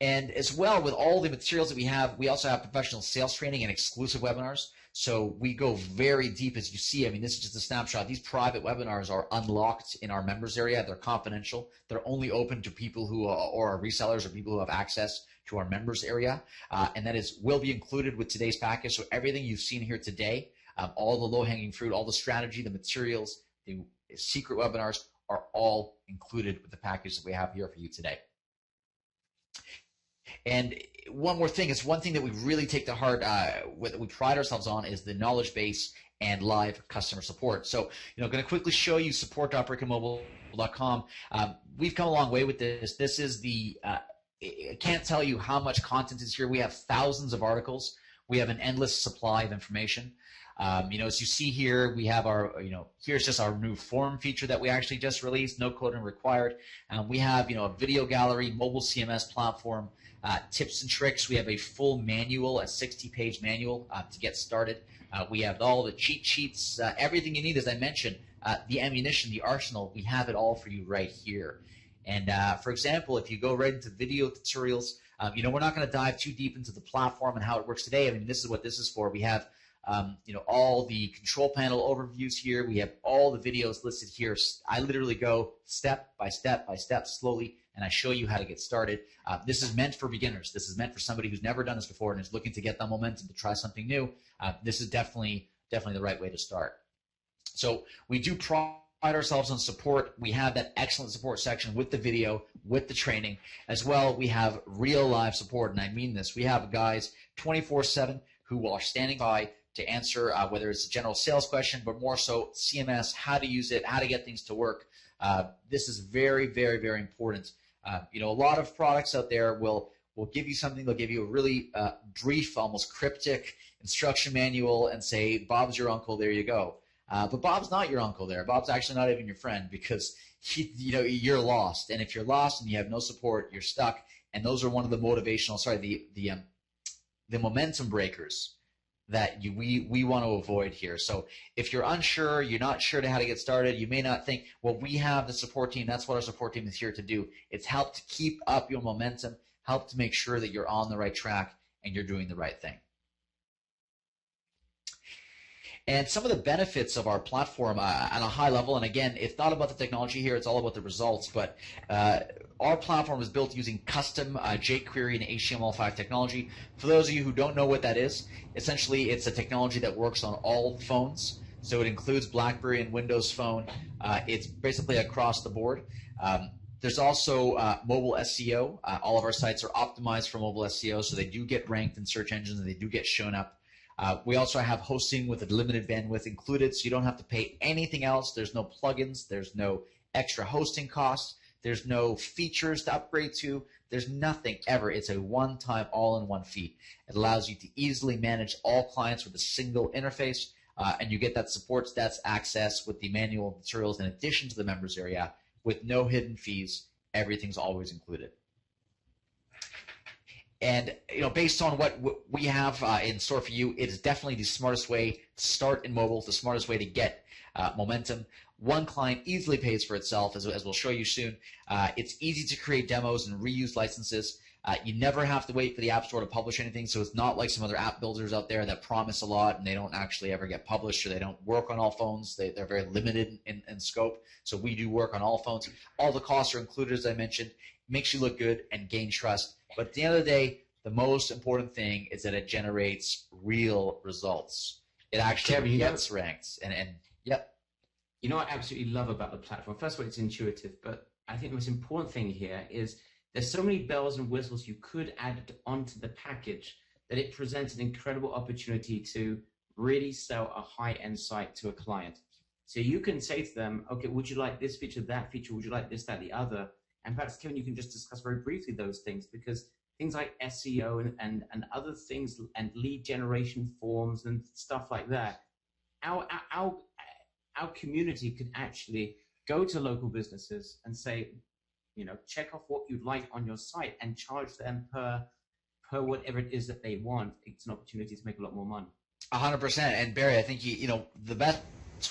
And as well, with all the materials that we have, we also have professional sales training and exclusive webinars. So we go very deep, as you see. I mean, this is just a snapshot. These private webinars are unlocked in our members area. They're confidential. They're only open to people who are resellers or people who have access to our members area. And that will be included with today's package. So everything you've seen here today, all the low-hanging fruit, all the strategy, the materials, the secret webinars are all included with the package that we have here for you today. And one more thing, it's one thing that we really take to heart, we pride ourselves on, is the knowledge base and live customer support. So, going to quickly show you support.brickandmobile.com. We've come a long way with this. This is I can't tell you how much content is here. We have thousands of articles. We have an endless supply of information. As you see here, we have our, here's just our new form feature that we actually just released, no coding required. We have, a video gallery, mobile CMS platform, tips and tricks. We have a full manual, a 60-page manual to get started. We have all the cheat sheets, everything you need, as I mentioned, the ammunition, the arsenal. We have it all for you right here. And for example, if you go right into video tutorials, we're not going to dive too deep into the platform and how it works today. I mean, this is what this is for. We have all the control panel overviews here. We have all the videos listed here. I literally go step by step by step slowly, and I show you how to get started. This is meant for beginners. This is meant for somebody who's never done this before and is looking to get the momentum to try something new. This is definitely the right way to start. So we do pride ourselves on support. We have that excellent support section with the video, with the training. As well, we have real live support, and I mean this. We have guys 24/7 who are standing by to answer whether it's a general sales question, but more so CMS, how to use it, how to get things to work. This is very, very, very important. A lot of products out there will give you something. They'll give you a really brief, almost cryptic instruction manual and say, Bob's your uncle, there you go. But Bob's not your uncle there. Bob's actually not even your friend, because you're lost. And if you're lost and you have no support, you're stuck. And those are one of the the momentum breakers that we want to avoid here. So if you're unsure, you're not sure to how to get started, you may not think, well, we have the support team. That's what our support team is here to do. It's help to keep up your momentum, help to make sure that you're on the right track and you're doing the right thing. And some of the benefits of our platform at a high level, and again, it's not about the technology here, it's all about the results, but our platform is built using custom jQuery and HTML5 technology. For those of you who don't know what that is, essentially it's a technology that works on all phones. So it includes BlackBerry and Windows Phone. It's basically across the board. There's also mobile SEO. All of our sites are optimized for mobile SEO, so they do get ranked in search engines and they do get shown up. We also have hosting with a limited bandwidth included, so you don't have to pay anything else. There's no plugins. There's no extra hosting costs. There's no features to upgrade to. There's nothing ever. It's a one-time, all-in-one fee. It allows you to easily manage all clients with a single interface, and you get that support stats access with the manual materials in addition to the members area with no hidden fees. Everything's always included. And based on what we have in store for you, it is definitely the smartest way to start in mobile, the smartest way to get momentum. One client easily pays for itself, as we'll show you soon. It's easy to create demos and reuse licenses. You never have to wait for the App Store to publish anything, so it's not like some other app builders out there that promise a lot and they don't actually ever get published, or they don't work on all phones. They're very limited in scope, so we do work on all phones. All the costs are included, as I mentioned. Makes you look good and gain trust. But at the end of the day, the most important thing is that it generates real results. It actually gets ranked. And yep. You know what I absolutely love about the platform? First of all, it's intuitive, but I think the most important thing here is there's so many bells and whistles you could add onto the package that it presents an incredible opportunity to really sell a high-end site to a client. So you can say to them, okay, would you like this feature, that feature? Would you like this, that, the other? And perhaps, Kevin, you can just discuss very briefly those things, because things like SEO and other things and lead generation forms and stuff like that, our community could actually go to local businesses and say, check off what you'd like on your site and charge them per whatever it is that they want. It's an opportunity to make a lot more money. 100%. And Barry, I think the best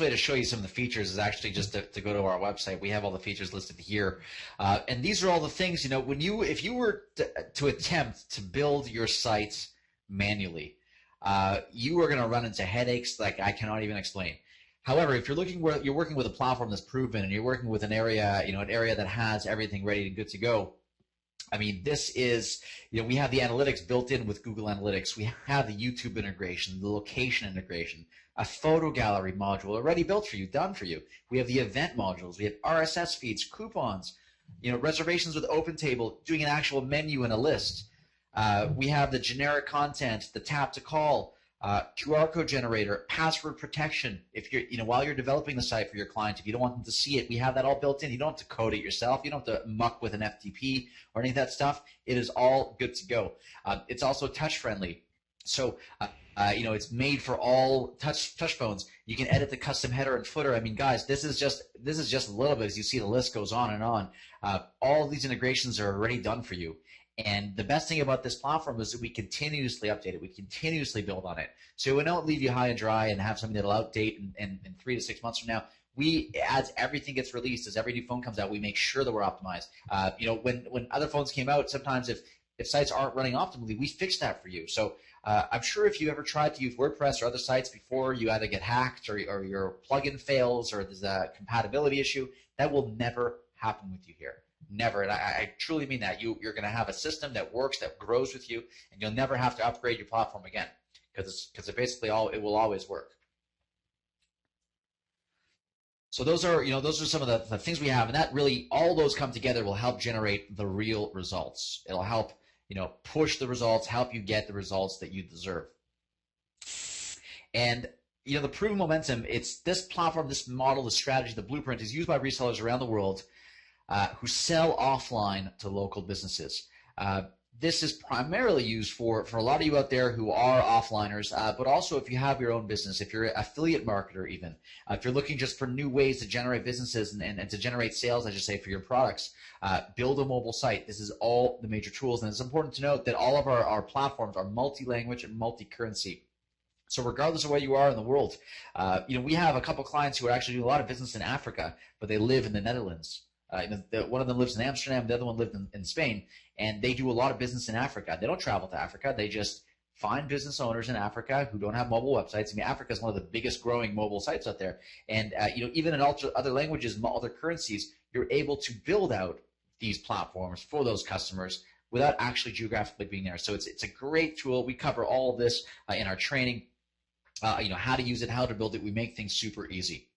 way to show you some of the features is actually just to go to our website. We have all the features listed here, and these are all the things. If you were to attempt to build your site manually, you are going to run into headaches like I cannot even explain. However, if you're working with a platform that's proven and you're working with an area that has everything ready and good to go, I mean, this is, we have the analytics built in with Google Analytics. We have the YouTube integration, the location integration, a photo gallery module already built for you, done for you. We have the event modules. We have RSS feeds, coupons, reservations with OpenTable, doing an actual menu and a list. We have the generic content, the tap to call, QR code generator, password protection. If you're, while you're developing the site for your client, if you don't want them to see it, we have that all built in. You don't have to code it yourself. You don't have to muck with an FTP or any of that stuff. It is all good to go. It's also touch friendly. So, it's made for all touch phones. You can edit the custom header and footer. I mean, guys, this is just a little bit. As you see, the list goes on and on. All these integrations are already done for you. And the best thing about this platform is that we continuously update it. We continuously build on it. So we don't leave you high and dry and have something that'll outdate in 3 to 6 months from now. As everything gets released, as every new phone comes out, we make sure that we're optimized. When other phones came out, sometimes if if sites aren't running optimally, we fix that for you. So I'm sure if you ever tried to use WordPress or other sites before, you either get hacked or your plugin fails or there's a compatibility issue. That will never happen with you here. Never. And I truly mean that. You're going to have a system that works, that grows with you, and you'll never have to upgrade your platform again because it basically it will always work. So those are some of the things we have, and that really, all those come together will help generate the real results. It'll help, push the results, help you get the results that you deserve. And, the proven momentum, it's this platform, this model, the strategy, the blueprint is used by resellers around the world who sell offline to local businesses. This is primarily used for a lot of you out there who are offliners, but also if you have your own business, if you're an affiliate marketer even, if you're looking just for new ways to generate businesses and to generate sales, I should say, for your products, build a mobile site. This is all the major tools, and it's important to note that all of our platforms are multi-language and multi-currency. So regardless of where you are in the world, we have a couple clients who are actually doing a lot of business in Africa, but they live in the Netherlands. One of them lives in Amsterdam, the other one lived in Spain, and they do a lot of business in Africa. They don't travel to Africa. They just find business owners in Africa who don't have mobile websites. I mean, Africa is one of the biggest growing mobile sites out there. And, even in other languages, other currencies, you're able to build out these platforms for those customers without actually geographically being there. So it's a great tool. We cover all of this in our training, how to use it, how to build it. We make things super easy.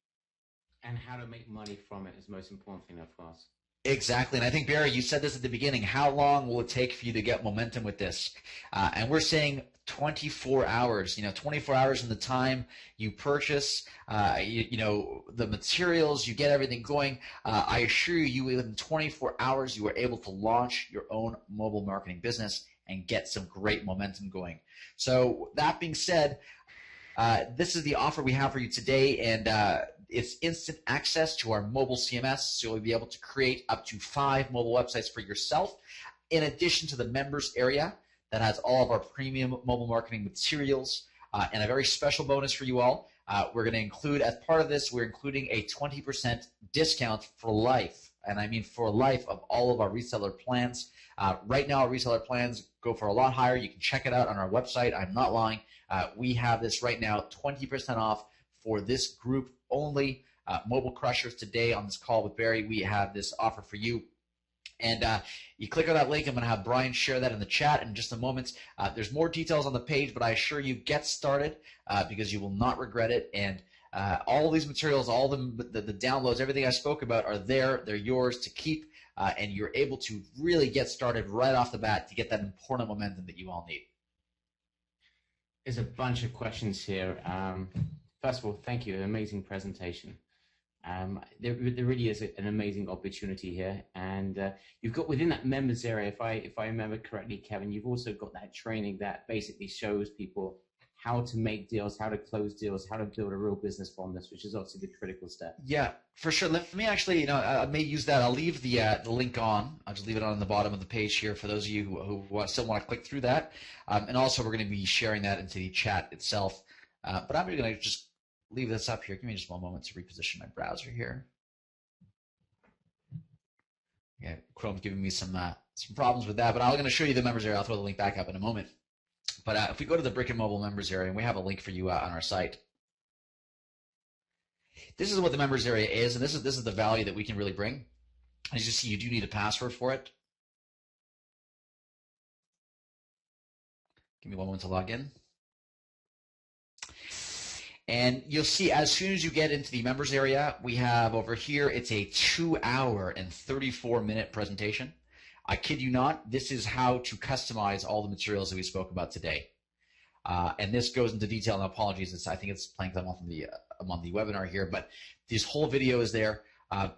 And how to make money from it is the most important thing, of course. Exactly. And I think, Barry, you said this at the beginning. How long will it take for you to get momentum with this? And we're saying 24 hours. 24 hours from the time you purchase, the materials, you get everything going. I assure you, within 24 hours, you are able to launch your own mobile marketing business and get some great momentum going. So that being said, this is the offer we have for you today, and it's instant access to our mobile CMS, so you'll be able to create up to 5 mobile websites for yourself, in addition to the members area that has all of our premium mobile marketing materials, and a very special bonus for you all. We're going to include, as part of this, we're including a 20% discount for life, and I mean for life, of all of our reseller plans. Right now, our reseller plans go for a lot higher. You can check it out on our website. I'm not lying. We have this right now, 20% off for this group only. Mobile Crushers, today on this call with Barry, we have this offer for you. And you click on that link. I'm going to have Brian share that in the chat in just a moment. There's more details on the page, but I assure you, get started because you will not regret it. And all these materials, all the downloads, everything I spoke about are there. They're yours to keep, and you're able to really get started right off the bat to get that important momentum that you all need. There's a bunch of questions here. First of all, thank you. An amazing presentation. There really is an amazing opportunity here, and you've got within that members area, if I remember correctly, Kevin, you've also got that training that basically shows people how to make deals, how to close deals, how to build a real business from this, which is obviously the critical step. Yeah, for sure. Let me actually, I may use that. I'll leave the link on. I'll just leave it on the bottom of the page here for those of you who still want to click through that. And also, we're going to be sharing that into the chat itself. But I'm going to just leave this up here. Give me just one moment to reposition my browser here. Yeah, Chrome's giving me some problems with that, but I'm going to show you the members area. I'll throw the link back up in a moment. But if we go to the Brick and Mobile members area, and we have a link for you on our site. This is what the members area is, and this is the value that we can really bring. As you see, you do need a password for it. Give me one moment to log in. And you'll see as soon as you get into the members area, we have over here, it's a 2-hour and 34-minute presentation. I kid you not, this is how to customize all the materials that we spoke about today. And this goes into detail, and apologies, I think it's playing them off on the webinar here, but this whole video is there.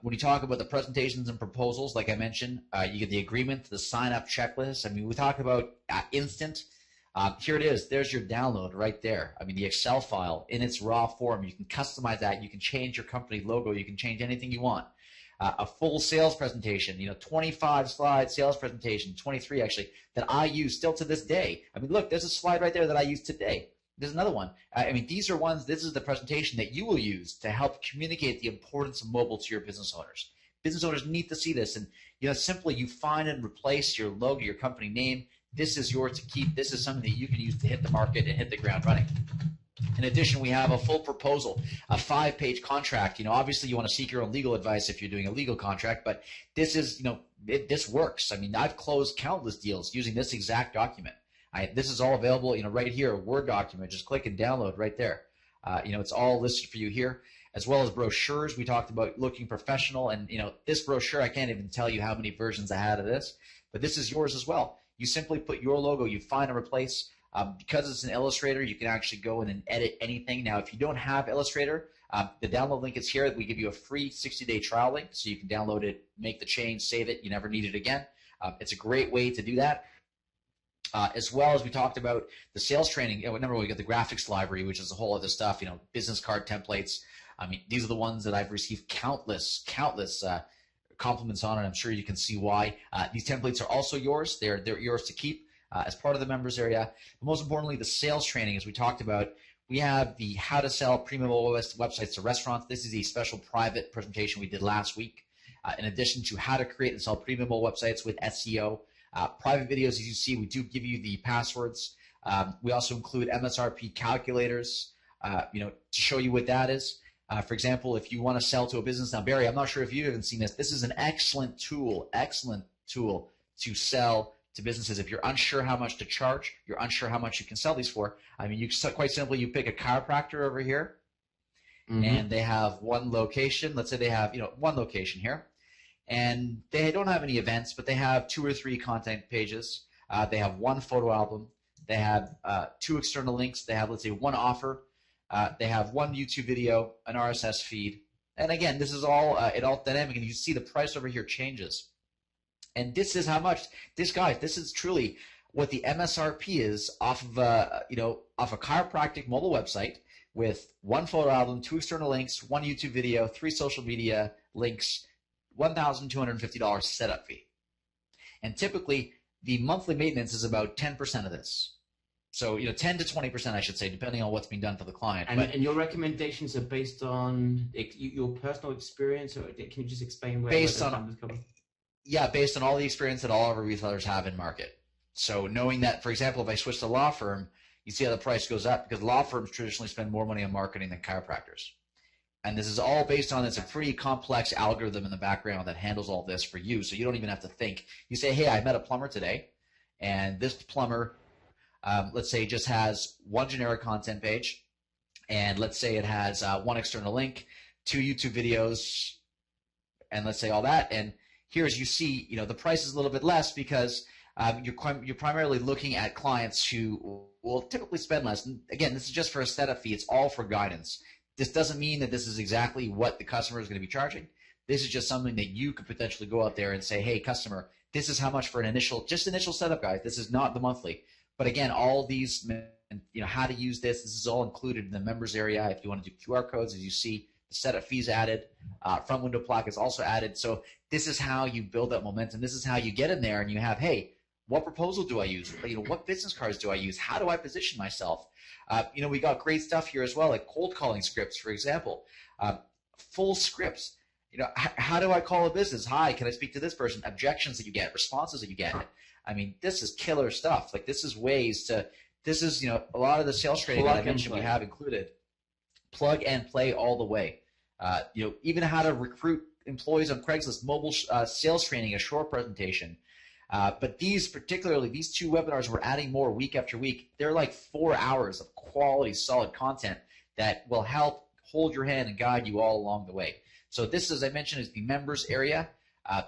When you talk about the presentations and proposals, like I mentioned, you get the agreement, the sign-up checklist. I mean, we talk about instant. Here it is. There's your download right there. I mean, the Excel file in its raw form. You can customize that. You can change your company logo. You can change anything you want. A full sales presentation, 25-slide sales presentation, 23 actually, that I use still to this day. I mean, look, there's a slide right there that I use today. There's another one. I mean, these are ones, this is the presentation that you will use to help communicate the importance of mobile to your business owners. business owners need to see this. And simply you find and replace your logo, your company name. This is yours to keep. This is something that you can use to hit the market and hit the ground running. In addition, we have a full proposal, a 5-page contract. Obviously you want to seek your own legal advice if you're doing a legal contract, but this is, this works. I mean, I've closed countless deals using this exact document. This is all available, right here, a Word document. Just click and download right there. It's all listed for you here, as well as brochures. We talked about looking professional, and this brochure, I can't even tell you how many versions I had of this, but this is yours as well. You simply put your logo, you find and replace. Because it's an Illustrator, you can actually go in and edit anything. Now, if you don't have Illustrator, the download link is here. We give you a free 60-day trial link, so you can download it, make the change, save it. You never need it again. It's a great way to do that. As well as we talked about the sales training. Remember, we got the graphics library, which is a whole other stuff. Business card templates. I mean, these are the ones that I've received countless compliments on, and I'm sure you can see why. These templates are also yours. They're yours to keep as part of the members area. But most importantly, the sales training, as we talked about. We have the how to sell premium websites to restaurants. This is a special private presentation we did last week. In addition to how to create and sell premium websites with SEO. Private videos, as you see, we do give you the passwords. We also include MSRP calculators, to show you what that is. For example, if you want to sell to a business. Now, Barry, I'm not sure if you've even seen this. This is an excellent tool to sell to businesses. If you're unsure how much to charge, you're unsure how much you can sell these for. I mean, quite simply, you pick a chiropractor over here, and they have one location. Let's say they have, one location here, and they don't have any events, but they have 2 or 3 content pages. They have 1 photo album. They have 2 external links. They have, let's say, 1 offer. They have 1 YouTube video, an RSS feed. And again, this is all dynamic, and you see the price over here changes. And this is how much this is truly what the MSRP is off of a chiropractic mobile website with 1 photo album, 2 external links, 1 YouTube video, 3 social media links, $1,250 setup fee. And typically the monthly maintenance is about 10% of this. So, 10 to 20%, I should say, depending on what's being done for the client. And your recommendations are based on your personal experience, or can you just explain where based those on numbers come from? Yeah, based on all the experience that all of our retailers have in market. So knowing that, for example, if I switch to law firm, you see how the price goes up because law firms traditionally spend more money on marketing than chiropractors. And this is all based on, it's a pretty complex algorithm in the background that handles all this for you. So you don't even have to think. You say, hey, I met a plumber today, and this plumber, let's say, just has 1 generic content page, and let's say it has 1 external link, 2 YouTube videos, and let's say all that. And here, as you see, the price is a little bit less because you're primarily looking at clients who will typically spend less. And again, this is just for a setup fee. It's all for guidance. This doesn't mean that this is exactly what the customer is going to be charging. This is just something that you could potentially go out there and say, hey, customer, this is how much for an initial setup, guys. This is not the monthly. But again, all these, how to use this is all included in the members area. If you want to do QR codes, as you see, the setup fees added. Front window plaque is also added. So this is how you build up momentum. This is how you get in there and you have, hey, what proposal do I use? What business cards do I use? How do I position myself? We got great stuff here as well, like cold calling scripts, for example. Full scripts. How do I call a business? Hi, can I speak to this person? Objections that you get, responses that you get. I mean, this is killer stuff. Like, this is a lot of the sales training that I mentioned we have included. Plug and play all the way. Even how to recruit employees on Craigslist, mobile sales training, a short presentation. But these 2 webinars we're adding more week after week. They're like 4 hours of quality, solid content that will help hold your hand and guide you all along the way. So this, as I mentioned, is the members area.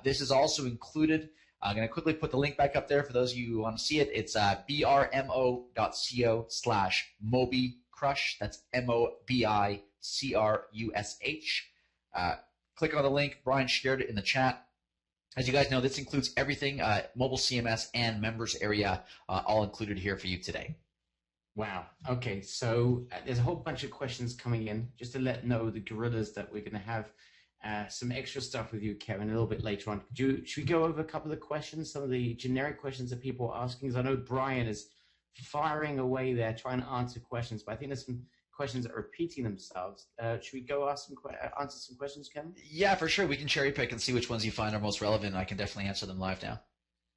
This is also included. I'm going to quickly put the link back up there for those of you who want to see it. It's brmo.co/MobiCrush. That's MobiCrush. Click on the link. Brian shared it in the chat. As you guys know, this includes everything, mobile CMS and members area, all included here for you today. Wow. Okay, so there's a whole bunch of questions coming in. Just to let know the gorillas that we're going to have some extra stuff with you, Kevin, a little bit later on. Should we go over a couple of the questions, some of the generic questions that people are asking? Because I know Brian is firing away there trying to answer questions, but I think there's some questions that are repeating themselves. Should we go answer some questions, Kevin? Yeah, for sure. We can cherry pick and see which ones you find are most relevant. I can definitely answer them live now.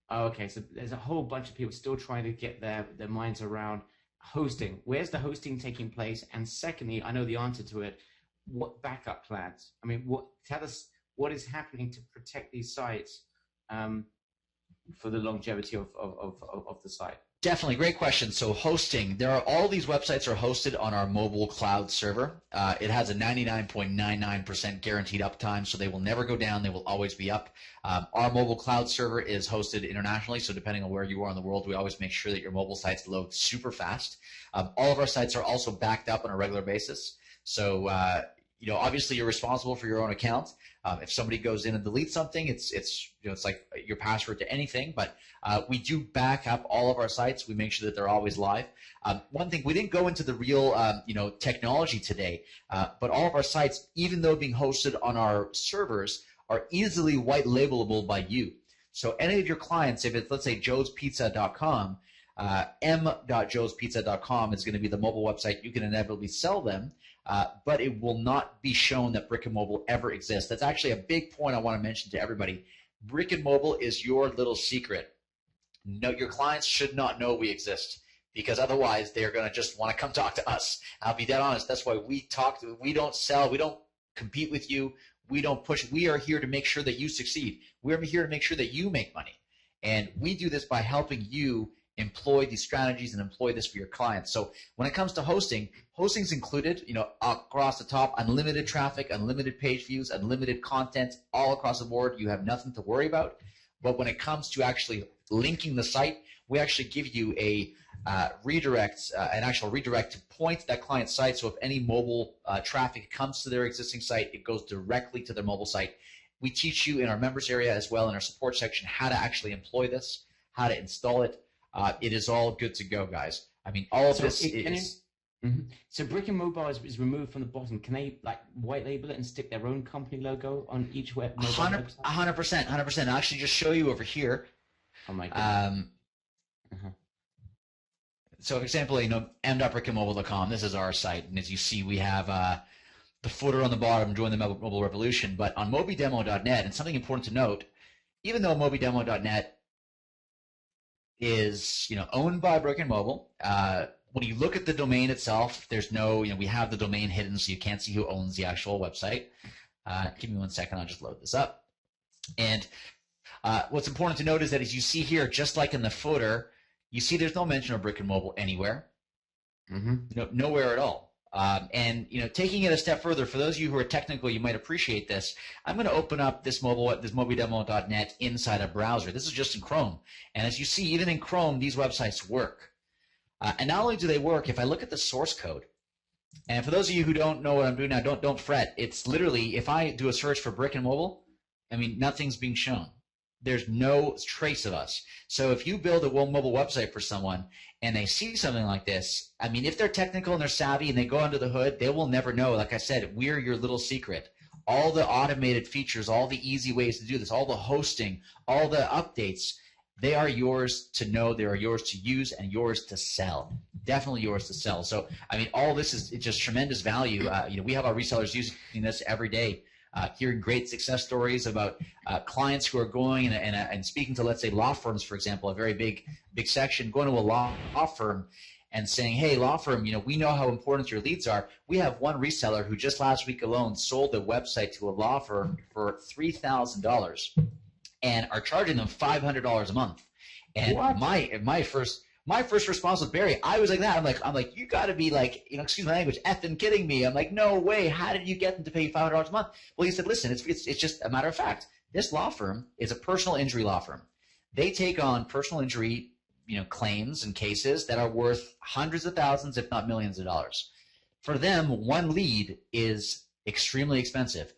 Oh, okay, so there's a whole bunch of people still trying to get their minds around hosting. Where's the hosting taking place? And secondly, I know the answer to it. What backup plans? I mean, tell us what is happening to protect these sites for the longevity of the site. Definitely, great question. So hosting, all these websites are hosted on our mobile cloud server. It has a 99.99% guaranteed uptime, so they will never go down. They will always be up. Our mobile cloud server is hosted internationally, so depending on where you are in the world, we always make sure that your mobile sites load super fast. All of our sites are also backed up on a regular basis. So, obviously you're responsible for your own account. If somebody goes in and deletes something, it's like your password to anything. But we do back up all of our sites. We make sure that they're always live. One thing, we didn't go into the real technology today, but all of our sites, even though being hosted on our servers, are easily white labelable by you. So any of your clients, if it's, let's say, joespizza.com, m.joespizza.com is going to be the mobile website you can inevitably sell them. But it will not be shown that Brick and Mobile ever exists. That's actually a big point I want to mention to everybody. Brick and Mobile is your little secret. No, your clients should not know we exist, because otherwise they're going to just want to come talk to us. I'll be dead honest. That's why we don't sell. We don't compete with you. We don't push. We are here to make sure that you succeed. We're here to make sure that you make money. And we do this by helping you employ these strategies and employ this for your clients. So when it comes to hosting, hosting's included, across the top, unlimited traffic, unlimited page views, unlimited content, all across the board. You have nothing to worry about. But when it comes to actually linking the site, we actually give you a redirect, an actual redirect to point to that client's site. So if any mobile traffic comes to their existing site, it goes directly to their mobile site. We teach you in our members area as well, in our support section, how to actually employ this, how to install it. It is all good to go, guys. I mean, all of this is... So Brick and Mobile is removed from the bottom. Can they white label it and stick their own company logo on each mobile website? 100%. I'll actually just show you over here. Oh my god. So, for example, m.brickandmobile.com. This is our site, and as you see, we have the footer on the bottom, join the mobile revolution. But on mobidemo.net, and something important to note, even though mobidemo.net is owned by Brick and Mobile, when you look at the domain itself, there's no, we have the domain hidden, so you can't see who owns the actual website. Give me 1 second, I'll just load this up. And what's important to note is that, as you see here, just like in the footer, you see there's no mention of Brick and Mobile anywhere. Nowhere at all. And taking it a step further, for those of you who are technical, you might appreciate this. I'm going to open up this mobidemo.net inside a browser. This is just in Chrome. And as you see, even in Chrome, these websites work. And not only do they work, if I look at the source code, and for those of you who don't know what I'm doing now, don't fret. It's literally, if I do a search for Brick and Mobile, nothing's being shown. There's no trace of us. So if you build a mobile website for someone and they see something like this, if they're technical and they're savvy and they go under the hood, they will never know. Like I said, we're your little secret. All the automated features, all the easy ways to do this, all the hosting, all the updates, they are yours to know, they are yours to use, and yours to sell. Definitely yours to sell. So, all this is just tremendous value. We have our resellers using this every day, hearing great success stories about clients who are going and speaking to, let's say, law firms, for example, a very big section, going to a law firm and saying, hey, law firm, we know how important your leads are. We have one reseller who just last week alone sold a website to a law firm for $3,000. And are charging them $500 a month. And what? my first response was, Barry, I was like that. I'm like, you got to be excuse my language, effing kidding me. I'm like, no way. How did you get them to pay $500 a month? Well, he said, listen, it's just a matter of fact. This law firm is a personal injury law firm. They take on personal injury, claims and cases that are worth hundreds of thousands, if not millions of dollars. For them, one lead is extremely expensive.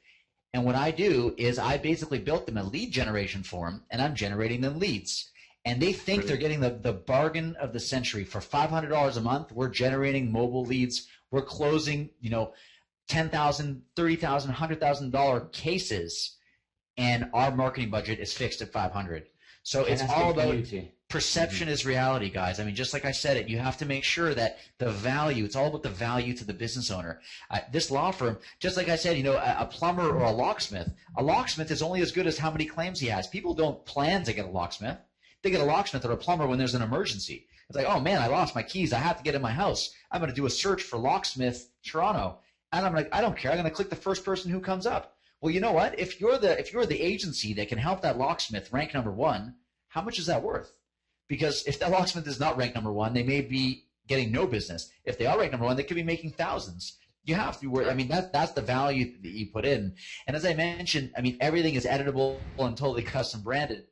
And what I do is I basically built them a lead generation form, and I'm generating them leads. And they think they're getting the bargain of the century. For $500 a month, we're generating mobile leads. We're closing, $10,000, $30,000, $100,000 cases, and our marketing budget is fixed at $500. So it's all about Perception is reality, guys. I mean, just like I said it, you have to make sure that the value, it's all about the value to the business owner. This law firm, just like I said, a plumber or a locksmith is only as good as how many claims he has. People don't plan to get a locksmith. They get a locksmith or a plumber when there's an emergency. It's like, oh man, I lost my keys. I have to get in my house. I'm going to do a search for locksmith Toronto. And I'm like, I don't care. I'm going to click the first person who comes up. Well, you know what? If you're the agency that can help that locksmith rank number one, how much is that worth? Because if that locksmith is not ranked number one, they may be getting no business. If they are ranked number one, they could be making thousands. You have to be worth. I mean, that's the value that you put in. And as I mentioned, I mean, everything is editable and totally custom branded.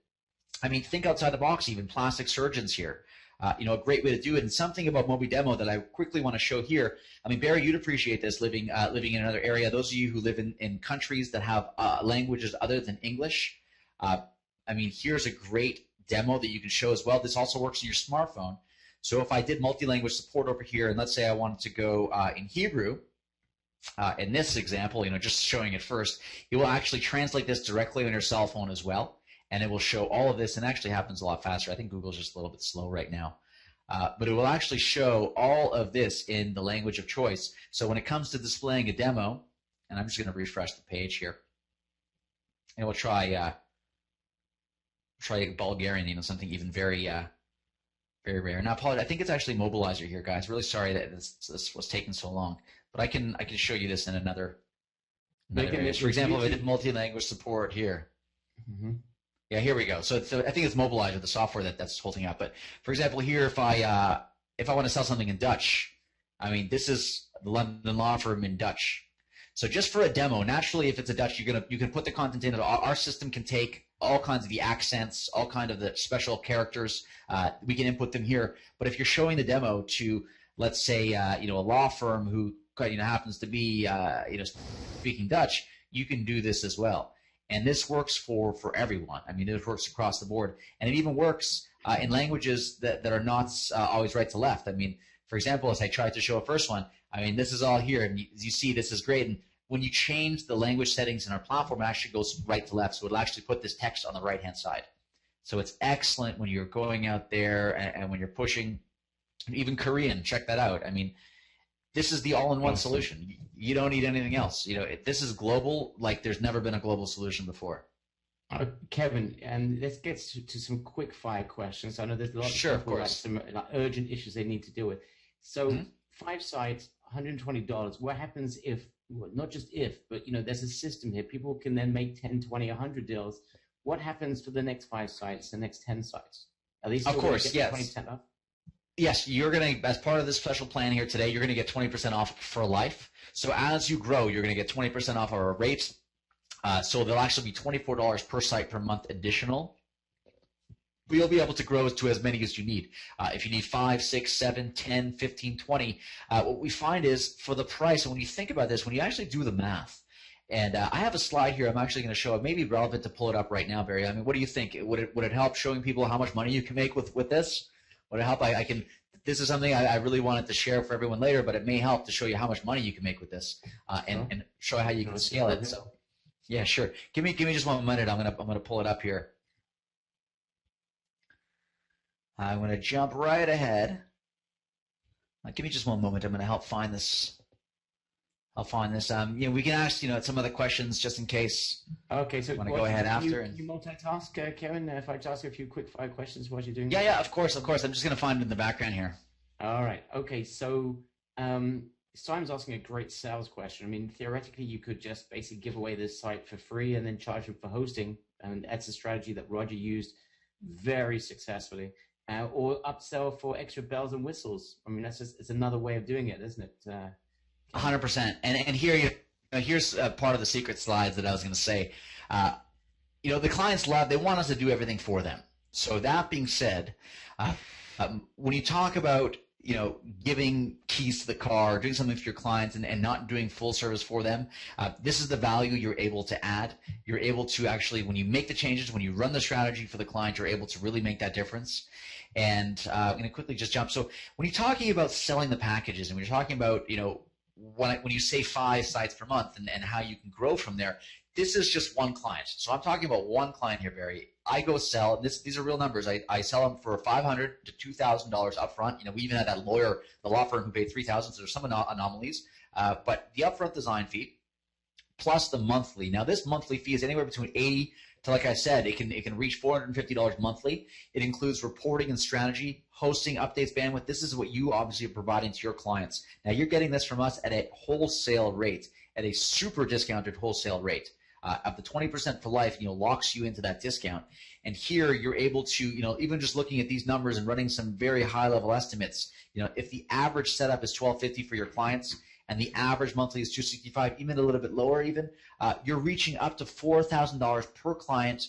I mean, think outside the box. Even plastic surgeons here. A great way to do it. And something about MobiDemo that I quickly want to show here. I mean, Barry, you'd appreciate this living in another area. Those of you who live in countries that have languages other than English. I mean, here's a great demo that you can show as well. This also works on your smartphone. So if I did multi-language support over here, and let's say I wanted to go in Hebrew, in this example, just showing it first, it will actually translate this directly on your cell phone as well, and it will show all of this, and actually happens a lot faster. I think Google's just a little bit slow right now. But it will actually show all of this in the language of choice. So when it comes to displaying a demo, and I'm just going to refresh the page here, and we'll try Bulgarian, something even very, very rare. Now, I think it's actually Mobilizer here, guys. Really sorry that this was taking so long, but I can show you this in another area. For example, if I did multi-language support here. Mm-hmm. Yeah, here we go. So I think it's Mobilizer, the software that's holding up. But for example, here if I want to sell something in Dutch, I mean, this is the London law firm in Dutch. So just for a demo, naturally, if it's a Dutch, you can put the content in it. Our system can take all kinds of the accents, all kind of the special characters. We can input them here. But if you're showing the demo to, let's say, a law firm who happens to be speaking Dutch, you can do this as well. And this works for everyone. I mean, it works across the board, and it even works in languages that are not always right to left. I mean, for example, as I tried to show a first one, I mean, this is all here, and as you see, this is great. And when you change the language settings in our platform, it actually goes right to left. So it'll actually put this text on the right-hand side. So it's excellent when you're going out there and when you're pushing. Even Korean, check that out. I mean, this is the all-in-one solution. You don't need anything else. This is global like there's never been a global solution before. Kevin, and let's get to some quick-fire questions. I know there's a lot of people like some urgent issues they need to deal with. So 5 sites, $120. What happens if, well, not just if, but there's a system here. People can then make 10, 20, 100 deals. What happens for the next 5 sites, the next 10 sites? At least, of course, yes. 20% off? Yes, you're going to, as part of this special plan here today, you're going to get 20% off for life. So as you grow, you're going to get 20% off our rates. So there'll actually be $24 per site per month additional. But you'll be able to grow to as many as you need. If you need 5, 6, 7, 10, 15, 20, what we find is for the price, and when you think about this, when you actually do the math, and I have a slide here I'm actually going to show. It may be relevant to pull it up right now, Barry. I mean, what do you think? Would it help showing people how much money you can make with this? Would it help? This is something I really wanted to share for everyone later, but it may help to show you how much money you can make with this, and show how you can scale it. So, yeah, sure. Give me just 1 minute. I'm gonna pull it up here. I'm gonna jump right ahead. Give me just 1 moment. I'm gonna help find this. I'll find this. We can ask some of the questions just in case. Okay, so you want to go ahead after. You multitask, Kevin. If I ask a few quick fire questions, what you're doing? Yeah, of course. I'm just gonna find it in the background here. All right. Okay. So Simon's asking a great sales question. I mean, theoretically, you could just basically give away this site for free and then charge him for hosting, and that's a strategy that Roger used very successfully. Or upsell for extra bells and whistles. I mean, it's another way of doing it, isn't it? 100%. And here, here's part of the secret slides that I was going to say. The clients they want us to do everything for them. So that being said, when you talk about giving keys to the car, doing something for your clients, and not doing full service for them, this is the value you're able to add. You're able to actually, when you make the changes, when you run the strategy for the client, you're able to really make that difference. And I'm going to quickly just jump. So when you're talking about selling the packages, and when you're talking about when you say 5 sites per month and how you can grow from there, this is just one client. So I'm talking about one client here, Barry. I go sell, these are real numbers. I sell them for $500 to $2,000 upfront. We even had that lawyer, the law firm, who paid $3,000. So there's some anomalies. But the upfront design fee plus the monthly. Now this monthly fee is anywhere between $80 to, like I said, it can reach $450 monthly. It includes reporting and strategy, hosting, updates, bandwidth. This is what you obviously are providing to your clients. Now you're getting this from us at a wholesale rate, at a super discounted wholesale rate. Up to 20% for life, locks you into that discount. And here you're able to, even just looking at these numbers and running some very high level estimates, if the average setup is $1,250 for your clients and the average monthly is $265, even a little bit lower even, you're reaching up to $4,000 per client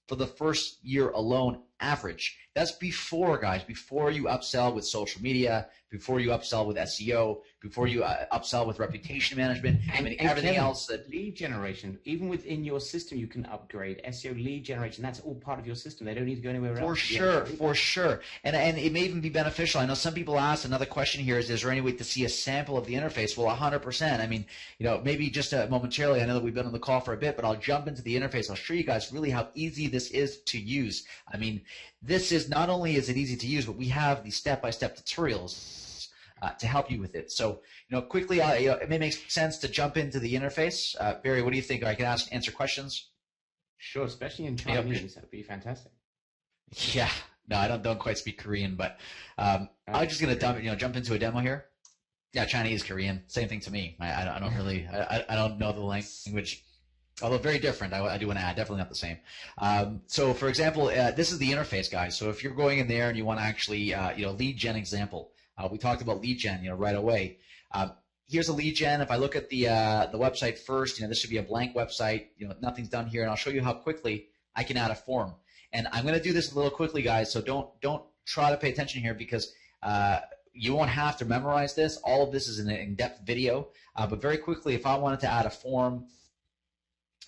for the first year alone average. That's before, guys, before you upsell with social media, before you upsell with SEO, before you upsell with reputation management, and everything Kevin, else. That lead generation, even within your system, you can upgrade. SEO lead generation, that's all part of your system. They don't need to go anywhere else. For sure. And it may even be beneficial. I know some people ask, another question here is there any way to see a sample of the interface? Well, 100%. I mean, maybe just momentarily, I know that we've been on the call for a bit, but I'll jump into the interface. I'll show you guys really how easy this is to use. I mean, this is not only is it easy to use, but we have these step-by-step tutorials to help you with it. So, quickly, it may make sense to jump into the interface. Barry, what do you think? I can answer questions. Sure, especially in Chinese, that would be fantastic. Yeah, no, I don't quite speak Korean, but I'm just gonna jump into a demo here. Yeah, Chinese, Korean, same thing to me. I don't really, I don't know the language. Although very different, I do want to add, definitely not the same. So, for example, this is the interface, guys. So if you're going in there and you want to actually, lead gen example, we talked about lead gen, right away. Here's a lead gen. If I look at the website first, this should be a blank website. Nothing's done here, and I'll show you how quickly I can add a form. And I'm going to do this a little quickly, guys. So don't try to pay attention here because you won't have to memorize this. All of this is an in-depth video. But very quickly, if I wanted to add a form,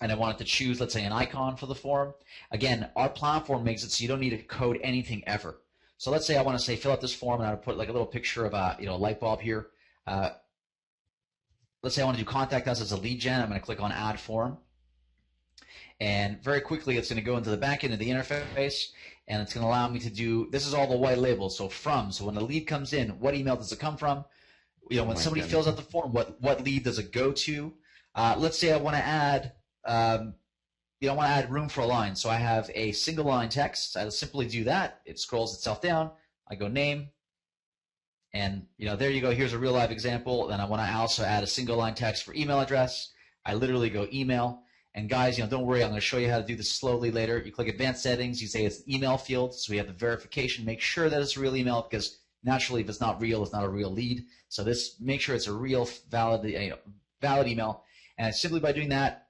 and I wanted to choose, let's say, an icon for the form. Again, our platform makes it so you don't need to code anything ever. So let's say I want to say fill out this form, and I would put like a little picture of a light bulb here. Let's say I want to do contact us as a lead gen. I'm going to click on add form, and very quickly it's going to go into the back end of the interface, and it's going to allow me to do. This is all the white labels. So from. So when a lead comes in, what email does it come from? When somebody fills out the form, what lead does it go to? Let's say I want to add. I want to add room for a line. So I have a single line text. I'll simply do that. It scrolls itself down. I go name. And, there you go. Here's a real live example. Then I want to also add a single line text for email address. I literally go email. And guys, don't worry. I'm going to show you how to do this slowly later. You click advanced settings. You say it's an email field. So we have the verification. Make sure that it's a real email because naturally if it's not real, it's not a real lead. So make sure it's a real valid email. And simply by doing that,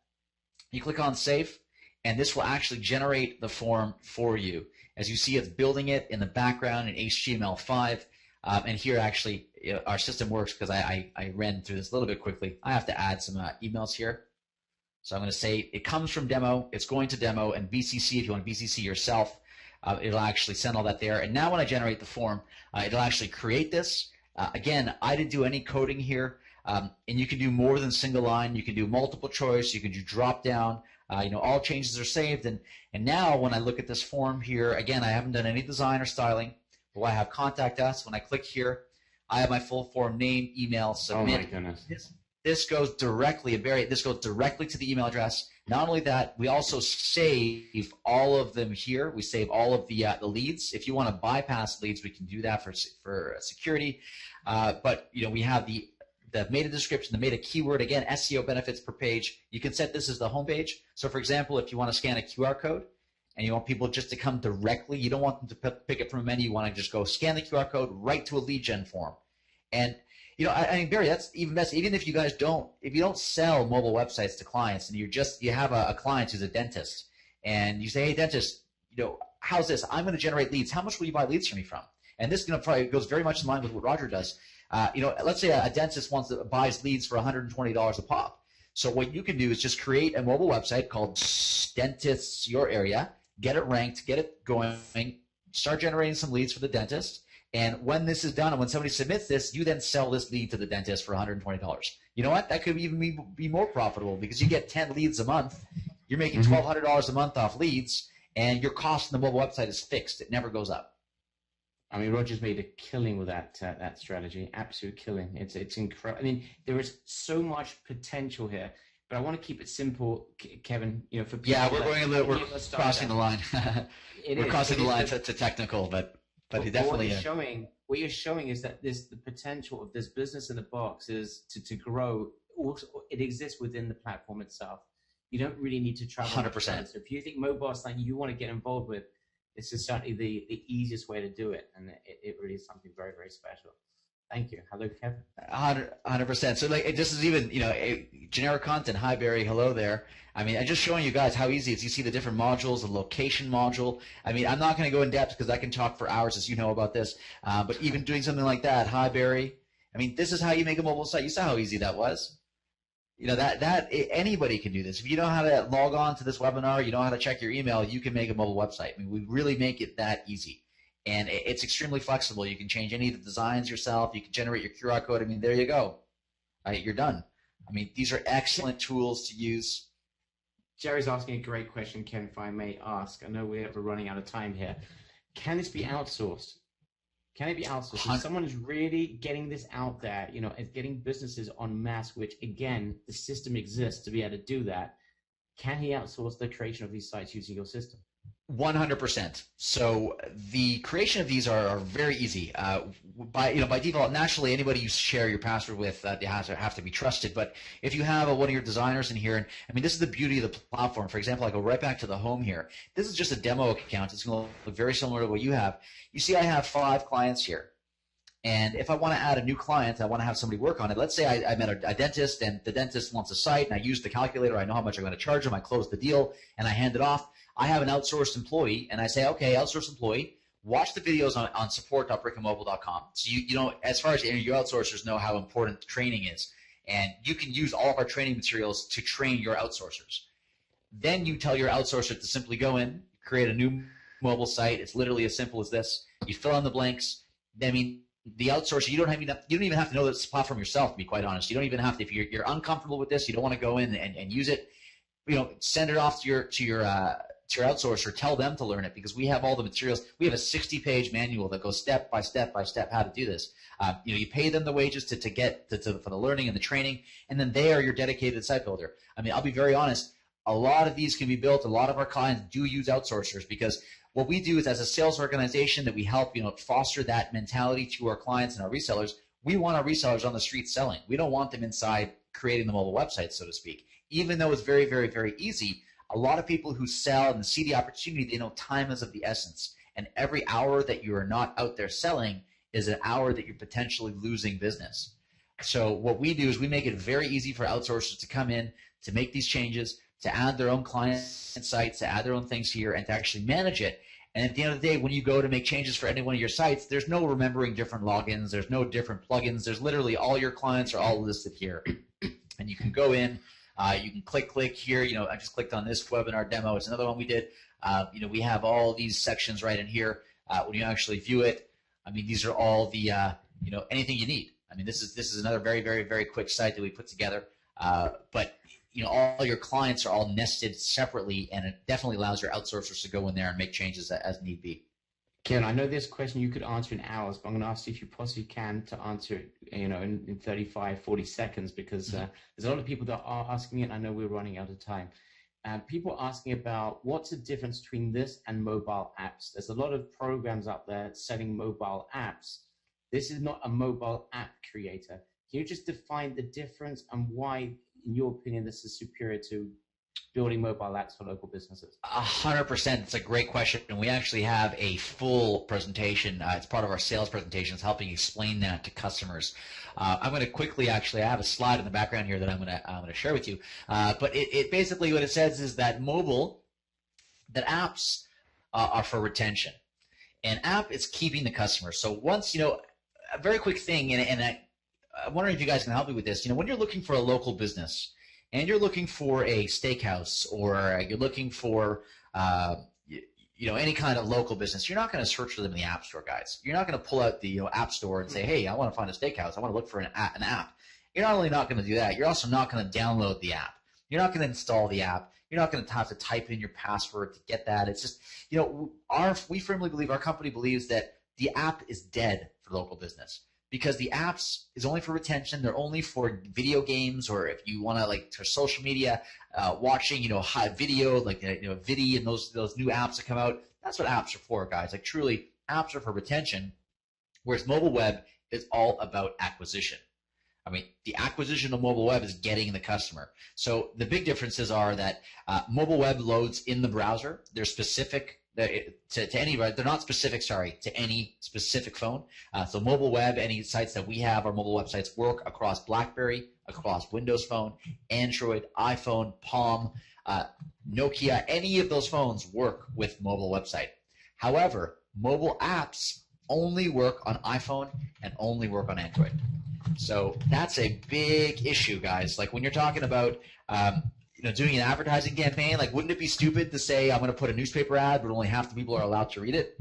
you click on save, and this will actually generate the form for you. As you see, it's building it in the background in HTML5. And here, actually, our system works because I ran through this a little bit quickly. I have to add some emails here. So I'm going to say it comes from demo. It's going to demo, and BCC, if you want to BCC yourself, it'll actually send all that there. And now when I generate the form, it'll actually create this. Again, I didn't do any coding here. And you can do more than single line. You can do multiple choice. You can do drop down. All changes are saved. And now when I look at this form here, again, I haven't done any design or styling. But I have contact us. When I click here, I have my full form name, email, submit. Oh my goodness. This goes directly, this goes directly to the email address. Not only that, we also save all of them here. We save all of the leads. If you want to bypass leads, we can do that for security. But we have the meta description, the meta keyword, again, SEO benefits per page. You can set this as the home page. So, for example, if you want to scan a QR code and you want people just to come directly, you don't want them to pick it from a menu. You want to just go scan the QR code right to a lead gen form. And, I mean, Barry, that's even best. Even if you guys don't sell mobile websites to clients and you have a client who's a dentist and you say, hey, dentist, how's this? I'm going to generate leads. How much will you buy leads from me from? And this probably goes very much in line with what Roger does. Let's say a dentist buys leads for $120 a pop. So what you can do is just create a mobile website called Dentists Your Area, get it ranked, get it going, start generating some leads for the dentist. And when this is done and when somebody submits this, you then sell this lead to the dentist for $120. you know what? That could even be more profitable because you get 10 leads a month. You're making $1,200 a month off leads, and your cost on the mobile website is fixed. It never goes up. I mean, Roger's made a killing with that strategy. Absolute killing. It's incredible. I mean, there is so much potential here, but I want to keep it simple, Kevin. You know, for people. Yeah, we're crossing the line. We're crossing the line to technical, but it definitely is. What you're showing is that the potential of this business in the box is to grow. Also, it exists within the platform itself. You don't really need to travel. 100%. So if you think mobile is something you want to get involved with, this is certainly the easiest way to do it, and it really is something very, very special. Thank you. Hello, Kevin. 100%. So like, this is even, generic content. Hi, Barry. Hello there. I mean, I'm just showing you guys how easy it is. You see the different modules, the location module. I mean, I'm not going to go in depth because I can talk for hours, as you know about this. But even doing something like that, hi, Barry. I mean, this is how you make a mobile site. You saw how easy that was. That anybody can do this. If you know how to log on to this webinar, you know how to check your email, you can make a mobile website. I mean, we really make it that easy. And it's extremely flexible. You can change any of the designs yourself. You can generate your QR code. I mean, there you go. Right, you're done. I mean, these are excellent tools to use. Jerry's asking a great question, Ken, if I may ask. I know we're running out of time here. Can this be outsourced? Can it be outsourced? If someone is really getting this out there, and getting businesses en masse, which, again, the system exists to be able to do that, can he outsource the creation of these sites using your system? 100%. So the creation of these are very easy. By default, naturally, anybody you share your password with, they have to be trusted. But if you have one of your designers in here, and I mean, this is the beauty of the platform. For example, I go right back to the home here. This is just a demo account. It's going to look very similar to what you have. You see, I have 5 clients here. And if I want to add a new client, I want to have somebody work on it. Let's say I met a dentist, and the dentist wants a site, and I use the calculator. I know how much I'm going to charge him. I close the deal, and I hand it off. I have an outsourced employee, and I say, okay, outsourced employee, watch the videos on support.brickandmobile.com. So as far as your outsourcers know how important training is, and you can use all of our training materials to train your outsourcers. Then you tell your outsourcer to simply go in, create a new mobile site. It's literally as simple as this. You fill in the blanks. I mean, the outsourcer, you don't even have to know this platform yourself, to be quite honest. You don't even have to, if you're uncomfortable with this, you don't want to go in and use it, send it off to your outsourcer, tell them to learn it, because we have all the materials. We have a 60-page manual that goes step by step by step how to do this. You pay them the wages for the learning and the training, and then they are your dedicated site builder. I mean, I'll be very honest. A lot of these can be built. A lot of our clients do use outsourcers, because what we do is, as a sales organization, that we help foster that mentality to our clients and our resellers. We want our resellers on the street selling. We don't want them inside creating the mobile website, so to speak. Even though it's very, very, very easy, a lot of people who sell and see the opportunity, they know time is of the essence. And every hour that you are not out there selling is an hour that you're potentially losing business. So what we do is we make it very easy for outsourcers to come in, to make these changes, to add their own client sites, to add their own things here, and to actually manage it. And at the end of the day, when you go to make changes for any one of your sites, there's no remembering different logins. There's no different plugins. There's literally all your clients are all listed here. And you can go in. You can click here. I just clicked on this webinar demo. It's another one we did. We have all these sections right in here. When you actually view it, I mean, these are all the, anything you need. I mean, this is another very, very, very quick site that we put together. But all your clients are all nested separately, and it definitely allows your outsourcers to go in there and make changes as need be. Ken, I know this question you could answer in hours, but I'm going to ask you if you possibly can to answer it, in 35, 40 seconds, because there's a lot of people that are asking it, and I know we're running out of time. People are asking about what's the difference between this and mobile apps. There's a lot of programs out there selling mobile apps. This is not a mobile app creator. Can you just define the difference and why, in your opinion, this is superior to building mobile apps for local businesses? 100%. It's a great question, and we actually have a full presentation. It's part of our sales presentations, helping explain that to customers. I'm going to quickly, I have a slide in the background here that I'm going to share with you. But it basically, what it says is that apps are for retention, and app is keeping the customer. So once a very quick thing, and I'm wondering if you guys can help me with this. When you're looking for a local business, and you're looking for a steakhouse, or you're looking for any kind of local business, you're not going to search for them in the App Store, guys. You're not going to pull out the App Store and say, hey, I want to find a steakhouse. I want to look for an app. you're not only not going to do that, you're also not going to download the app. You're not going to install the app. You're not going to have to type in your password to get that. It's just, we firmly believe, our company believes that the app is dead for local business because the apps is only for retention. They're only for video games, or if you want to for social media, watching, high video, Vidi and those new apps that come out. That's what apps are for, guys. Truly, apps are for retention, whereas mobile web is all about acquisition. I mean, the acquisition of mobile web is getting the customer. So the big differences are that mobile web loads in the browser. They're specific to any, they're not specific, to any specific phone. So mobile web, any sites that we have, our mobile websites work across BlackBerry, across Windows Phone, Android, iPhone, Palm, Nokia. Any of those phones work with mobile website. However, mobile apps only work on iPhone and only work on Android. So that's a big issue, guys. When you're talking about doing an advertising campaign, wouldn't it be stupid to say I'm going to put a newspaper ad, but only half the people are allowed to read it?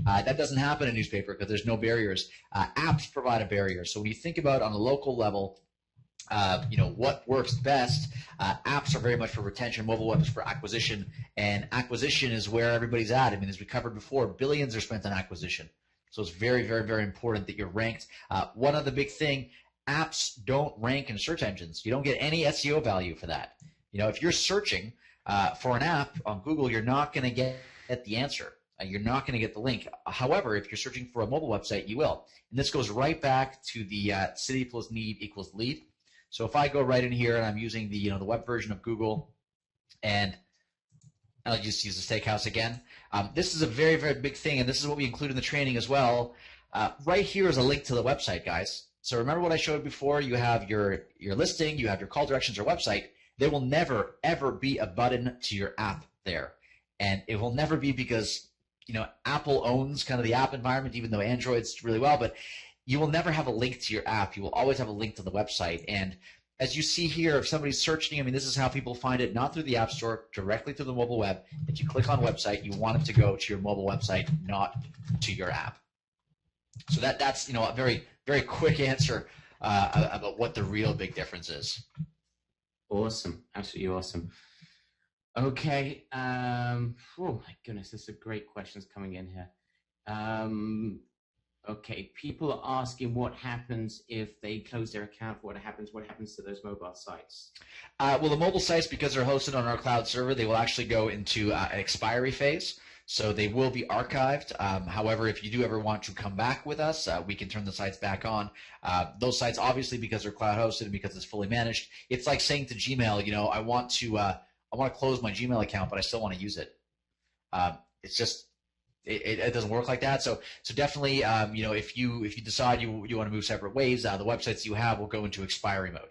That doesn't happen in newspaper because there's no barriers. Apps provide a barrier. So when you think about on a local level, what works best, apps are very much for retention, mobile web is for acquisition, and acquisition is where everybody's at. I mean, as we covered before, billions are spent on acquisition. So it's very, very, very important that you're ranked. One other big thing, apps don't rank in search engines. You don't get any SEO value for that. If you're searching for an app on Google, you're not going to get the answer. You're not going to get the link. However, if you're searching for a mobile website, you will. And this goes right back to the city plus need equals lead. So if I go right in here and I'm using the the web version of Google, and I'll just use the steakhouse again. This is a very, very big thing, and this is what we include in the training as well. Right here is a link to the website, guys. So remember what I showed before? You have your listing, you have your call directions or website. There will never, ever be a button to your app there. And it will never be because, Apple owns kind of the app environment, even though Android's really well, but you will never have a link to your app. You will always have a link to the website. And as you see here, if somebody's searching, I mean, this is how people find it, not through the App Store, directly through the mobile web. If you click on website, you want it to go to your mobile website, not to your app. So that's a very, very quick answer about what the real big difference is. Awesome. Absolutely awesome. Okay. Oh, my goodness. There's some great questions coming in here. Okay, people are asking what happens if they close their account. What happens to those mobile sites? Well, the mobile sites, because they're hosted on our cloud server, they will actually go into an expiry phase. So they will be archived. However, if you do ever want to come back with us, we can turn the sites back on. Those sites, obviously, because they're cloud hosted and because it's fully managed, it's like saying to Gmail, I want to close my Gmail account, but I still want to use it. It's just it doesn't work like that. So definitely, if you decide you want to move separate ways, the websites you have will go into expiry mode.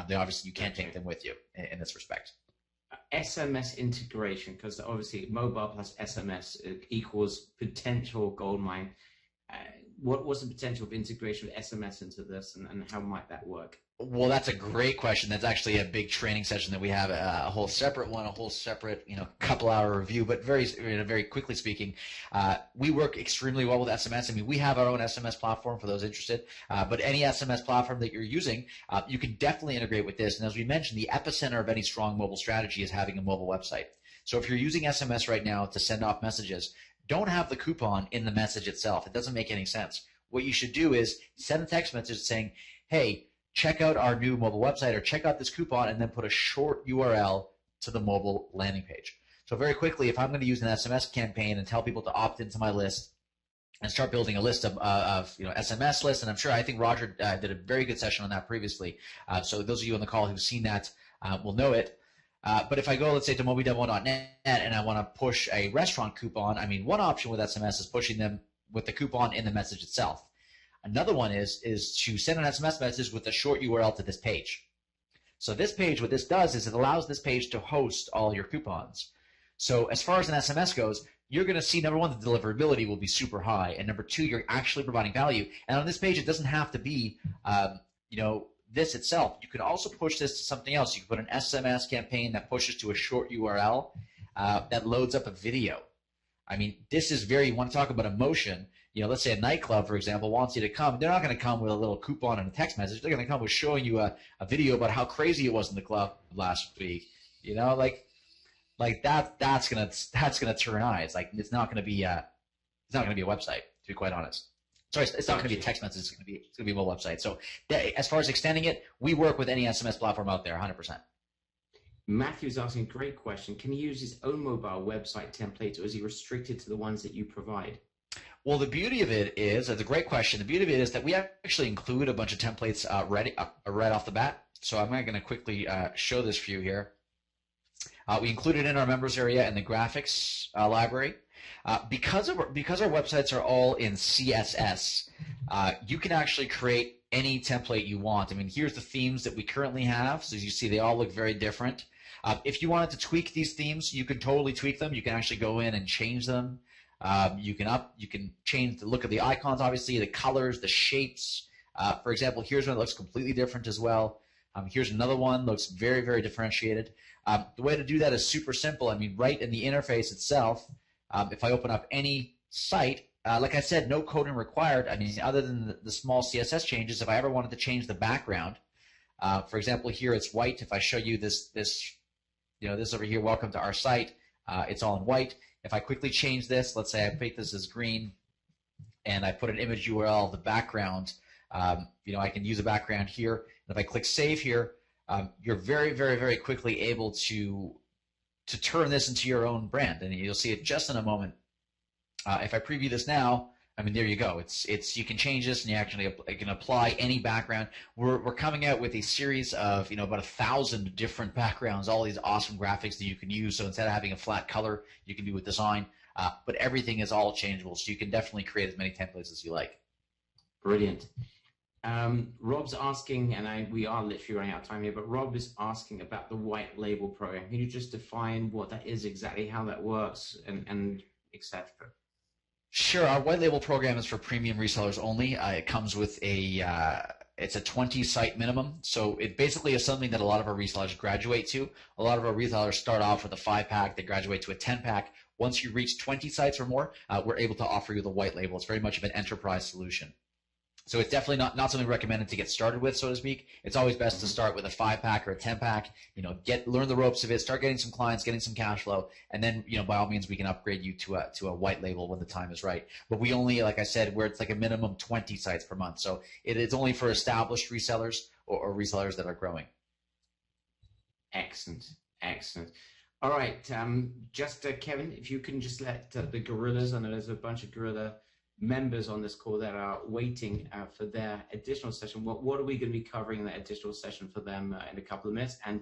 They obviously you can't take them with you in this respect. SMS integration, because obviously mobile plus SMS equals potential goldmine. What's the potential of integration of SMS into this, and how might that work? Well, that's a great question. That's actually a big training session that we have, a whole separate couple-hour review. But very quickly speaking, we work extremely well with SMS. I mean, we have our own SMS platform for those interested. But any SMS platform that you're using, you can definitely integrate with this. And as we mentioned, the epicenter of any strong mobile strategy is having a mobile website. So if you're using SMS right now to send off messages, don't have the coupon in the message itself. It doesn't make any sense. What you should do is send a text message saying, hey, check out our new mobile website or check out this coupon, and then put a short URL to the mobile landing page. So very quickly, if I'm going to use an SMS campaign and tell people to opt into my list and start building a list of SMS lists, and I think Roger did a very good session on that previously. So those of you on the call who've seen that will know it. But if I go, let's say, to mobidemo.net and I want to push a restaurant coupon, I mean, one option with SMS is pushing them with the coupon in the message itself. Another one is to send an SMS message with a short URL to this page. So this page, what this does is it allows this page to host all your coupons. So as far as an SMS goes, you're going to see, number one, the deliverability will be super high, and number two, you're actually providing value. And on this page, it doesn't have to be, this itself. You can also push this to something else. You can put an SMS campaign that pushes to a short URL that loads up a video. I mean, this is you want to talk about emotion. let's say a nightclub, for example, wants you to come, they're not going to come with a little coupon and a text message. They're going to come with showing you a video about how crazy it was in the club last week. Like that's gonna turn eyes. Like it's not gonna be a website, to be quite honest. Sorry, it's not gonna be a text message. It's gonna be a mobile website. So as far as extending it, we work with any SMS platform out there, 100%. Matthew's asking a great question. Can he use his own mobile website template, or is he restricted to the ones that you provide? Well, the beauty of it is, it's a great question. The beauty of it is that we actually include a bunch of templates right off the bat. So I'm going to quickly show this for you here. We include it in our members area in the graphics library. Because our websites are all in CSS, you can actually create any template you want. I mean, here's the themes that we currently have. So as you see, they all look very different. If you wanted to tweak these themes, you can totally tweak them. You can actually go in and change them. You can change the look of the icons, obviously, the colors, the shapes. For example, here's one that looks completely different as well. Here's another one, looks very, very differentiated. The way to do that is super simple. I mean, right in the interface itself, if I open up any site, like I said, no coding required. I mean, other than the small CSS changes, if I ever wanted to change the background, for example, here it's white. If I show you this over here, welcome to our site, it's all in white. If I quickly change this, let's say I make this as green, and I put an image URL, the background, I can use a background here. And if I click save here, you're very, very, very quickly able to turn this into your own brand, and you'll see it just in a moment. If I preview this now, I mean, there you go. It's you can change this, and you actually can apply any background. We're coming out with a series of about 1,000 different backgrounds, all these awesome graphics that you can use. So instead of having a flat color, you can do a design, but everything is all changeable. So you can definitely create as many templates as you like. Brilliant. Rob's asking, and we are literally running out of time here, but Rob is asking about the white label program. Can you just define what that is exactly, how that works, and etc.? Sure. Our white label program is for premium resellers only. It comes with it's a 20 site minimum. So it basically is something that a lot of our resellers graduate to. A lot of our resellers start off with a 5-pack. They graduate to a 10-pack. Once you reach 20 sites or more, we're able to offer you the white label. It's very much of an enterprise solution. So it's definitely not something recommended to get started with, so to speak. It's always best to start with a 5-pack or a 10-pack. Learn the ropes of it, start getting some clients, getting some cash flow, and then by all means we can upgrade you to a white label when the time is right. But we only, like I said, where it's like a minimum 20 sites per month. So it's only for established resellers or resellers that are growing. Excellent, excellent. All right, Kevin, if you can just let the gorillas, I know there's a bunch of gorilla members on this call that are waiting for their additional session. What are we going to be covering in that additional session for them in a couple of minutes? And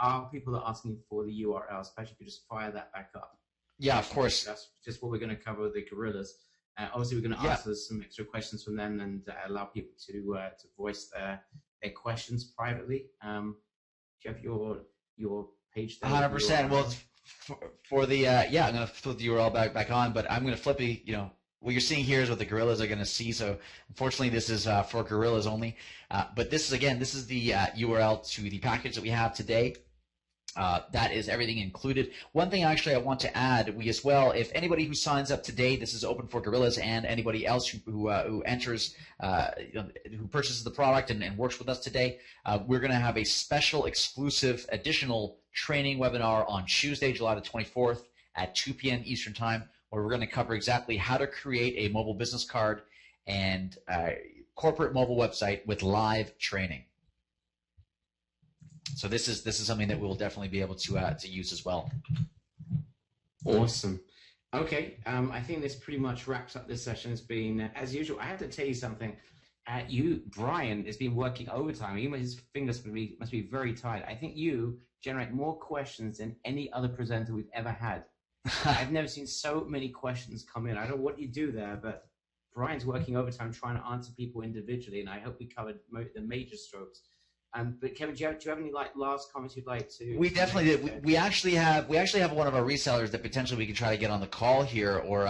are people asking for the URL? Especially if you just fire that back up. Yeah, of course. That's just what we're going to cover with the gorillas. Obviously, we're going to answer some extra questions from them and allow people to voice their questions privately. Do you have your page there? 100%. Well, for the I'm going to flip the URL back on, but I'm going to flip the what you're seeing here is what the gorillas are going to see. So unfortunately, this is for gorillas only. But this is the URL to the package that we have today. That is everything included. One thing actually I want to add, if anybody who signs up today, this is open for gorillas and anybody else who enters, who purchases the product and works with us today, we're going to have a special exclusive additional training webinar on Tuesday, July the 24th at 2 p.m. Eastern Time, where we're going to cover exactly how to create a mobile business card and corporate mobile website with live training. So this is something that we'll definitely be able to use as well. Awesome. Okay, I think this pretty much wraps up this session. It's been, as usual, I have to tell you something. Brian has been working overtime. His fingers must be very tired. I think you generate more questions than any other presenter we've ever had. I've never seen so many questions come in. I don't know what you do there, but Brian's working overtime trying to answer people individually, and I hope we covered the major strokes. But Kevin, do you have any last comments you'd like to? We definitely did. We actually have one of our resellers that potentially we can try to get on the call here. Or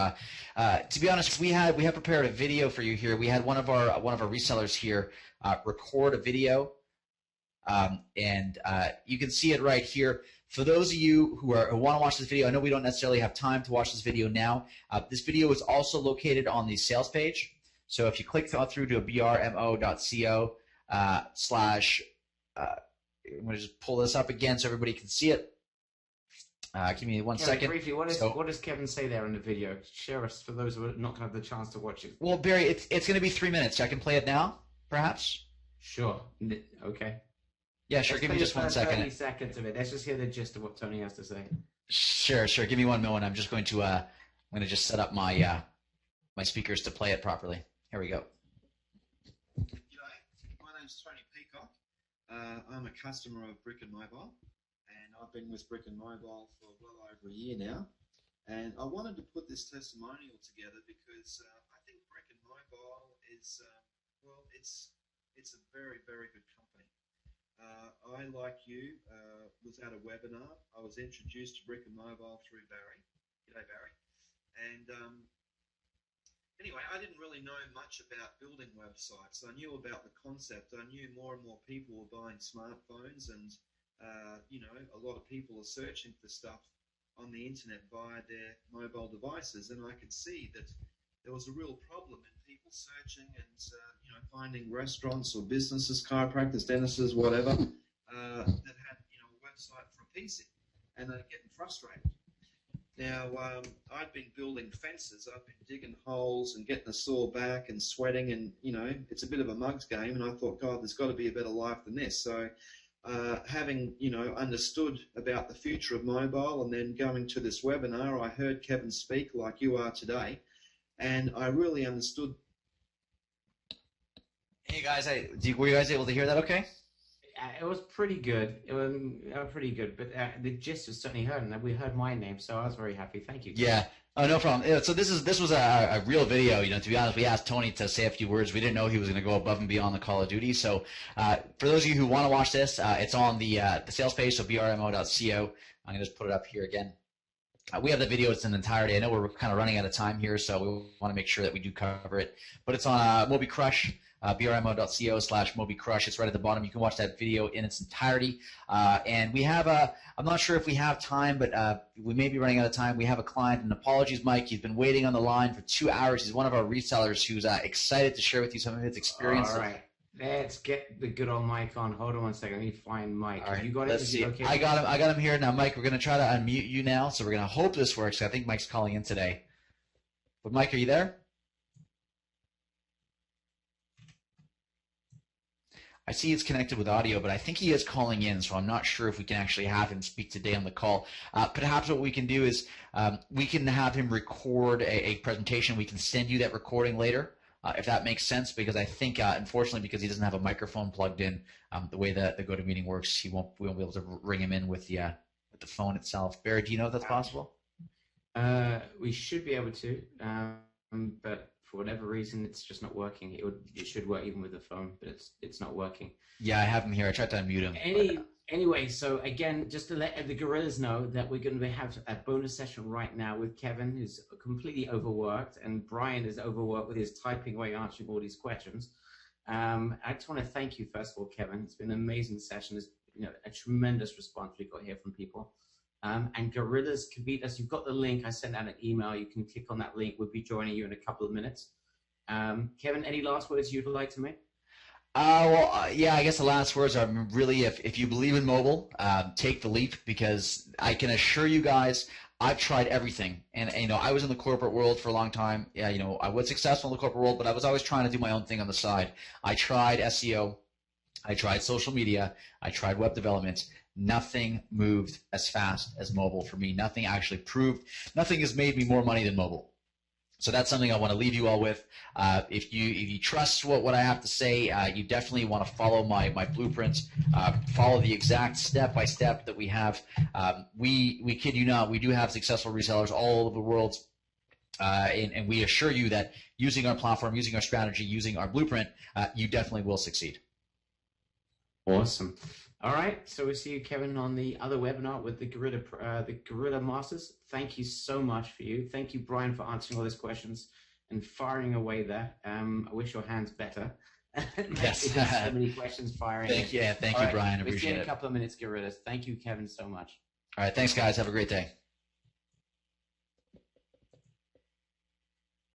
to be honest, we have prepared a video for you here. We had one of our resellers here record a video, and you can see it right here. For those of you who want to watch this video, I know we don't necessarily have time to watch this video now. This video is also located on the sales page. So if you click through to brmo.co slash, I'm going to just pull this up again so everybody can see it. Give me one second. Briefly, what does Kevin say there in the video? Share us for those who are not going to have the chance to watch it. Well, Barry, it's going to be 3 minutes. I can play it now, perhaps? Sure. Okay. Yeah, sure. Give me just 1 second. 30 seconds of it. Let's just hear the gist of what Tony has to say. Sure. Give me one moment. I'm just going to I'm going to just set up my my speakers to play it properly. Here we go. G'day, my name's Tony Peacock. I'm a customer of Brick and Mobile, and I've been with Brick and Mobile for well over a year now. And I wanted to put this testimonial together because I think Brick and Mobile is, well, it's a very, very good company. I, like you, was at a webinar. I was introduced to Brick and Mobile through Barry. G'day, Barry. And anyway, I didn't really know much about building websites. I knew about the concept. I knew more and more people were buying smartphones, and you know, a lot of people are searching for stuff on the internet via their mobile devices, and I could see that there was a real problem in people searching and you know, finding restaurants or businesses, chiropractors, dentists, whatever, that had, you know, a website for a PC, and they're getting frustrated. Now, I've been building fences. I've been digging holes and getting a sore back and sweating, and, you know, it's a bit of a mug's game, and I thought, God, there's got to be a better life than this. So having, you know, understood about the future of mobile and then going to this webinar, I heard Kevin speak like you are today, and I really understood. Hey, guys, were you guys able to hear that okay? It was pretty good. It was pretty good, but the gist was certainly heard, and we heard my name, so I was very happy. Thank you. Yeah. Oh, no problem. Yeah, so this was a real video. You know, to be honest, we asked Tony to say a few words. We didn't know he was going to go above and beyond the Call of Duty. So for those of you who want to watch this, it's on the sales page, so brmo.co. I'm going to just put it up here again. We have the video in its entirety. I know we're kind of running out of time here, so we want to make sure that we do cover it. But it's on Moby Crush. brmo.co/MobyCrush. It's right at the bottom. You can watch that video in its entirety. And we have I'm not sure if we have time, but we may be running out of time. We have a client, and apologies, Mike. He's been waiting on the line for 2 hours. He's one of our resellers who's excited to share with you some of his experience. All right. Let's get the good old Mike on. Hold on 1 second. Let me find Mike. All right, you got it? let's see. Okay? I got him here now. Mike, we're going to try to unmute you now. So we're going to hope this works. I think Mike's calling in today. But Mike, are you there? I see it's connected with audio, but I think he is calling in, so I'm not sure if we can actually have him speak today on the call. Perhaps what we can do is we can have him record a presentation. We can send you that recording later, if that makes sense, because I think, unfortunately, because he doesn't have a microphone plugged in, the way that the GoToMeeting works, we won't be able to ring him in with the phone itself. Barry, do you know if that's possible? We should be able to, but for whatever reason, it's just not working. It should work even with the phone, but it's not working. Yeah, I have him here. I tried to unmute him. Anyway, so again, just to let the gorillas know that we're going to have a bonus session right now with Kevin, who's completely overworked, and Brian is overworked with his typing away, answering all these questions. I just want to thank you, first of all, Kevin. It's been an amazing session. There's, you know, a tremendous response we got here from people. And Gorillas Kavitas, you've got the link. I sent out an email. You can click on that link. We'll be joining you in a couple of minutes. Kevin, any last words you'd like to make? Yeah, I guess the last words are really, if you believe in mobile, take the leap, because I can assure you guys, I've tried everything. And you know, I was in the corporate world for a long time. Yeah, you know, I was successful in the corporate world, but I was always trying to do my own thing on the side. I tried SEO. I tried social media. I tried web development. Nothing moved as fast as mobile for me. Nothing actually proved. Nothing has made me more money than mobile. So that's something I want to leave you all with. If you trust what I have to say, you definitely want to follow my blueprint. Follow the exact step-by-step that we have. We kid you not, we do have successful resellers all over the world. And we assure you that using our platform, using our strategy, using our blueprint, you definitely will succeed. Awesome. All right, so we'll see you, Kevin, on the other webinar with the Gorilla Masters. Thank you so much for you. Thank you, Brian, for answering all those questions and firing away there. I wish your hands better. Yes. So many questions firing. Thank you, Brian. We'll see Appreciate you in it. a couple of minutes, Gorillas. Thank you, Kevin, so much. All right. Thanks, guys. Have a great day.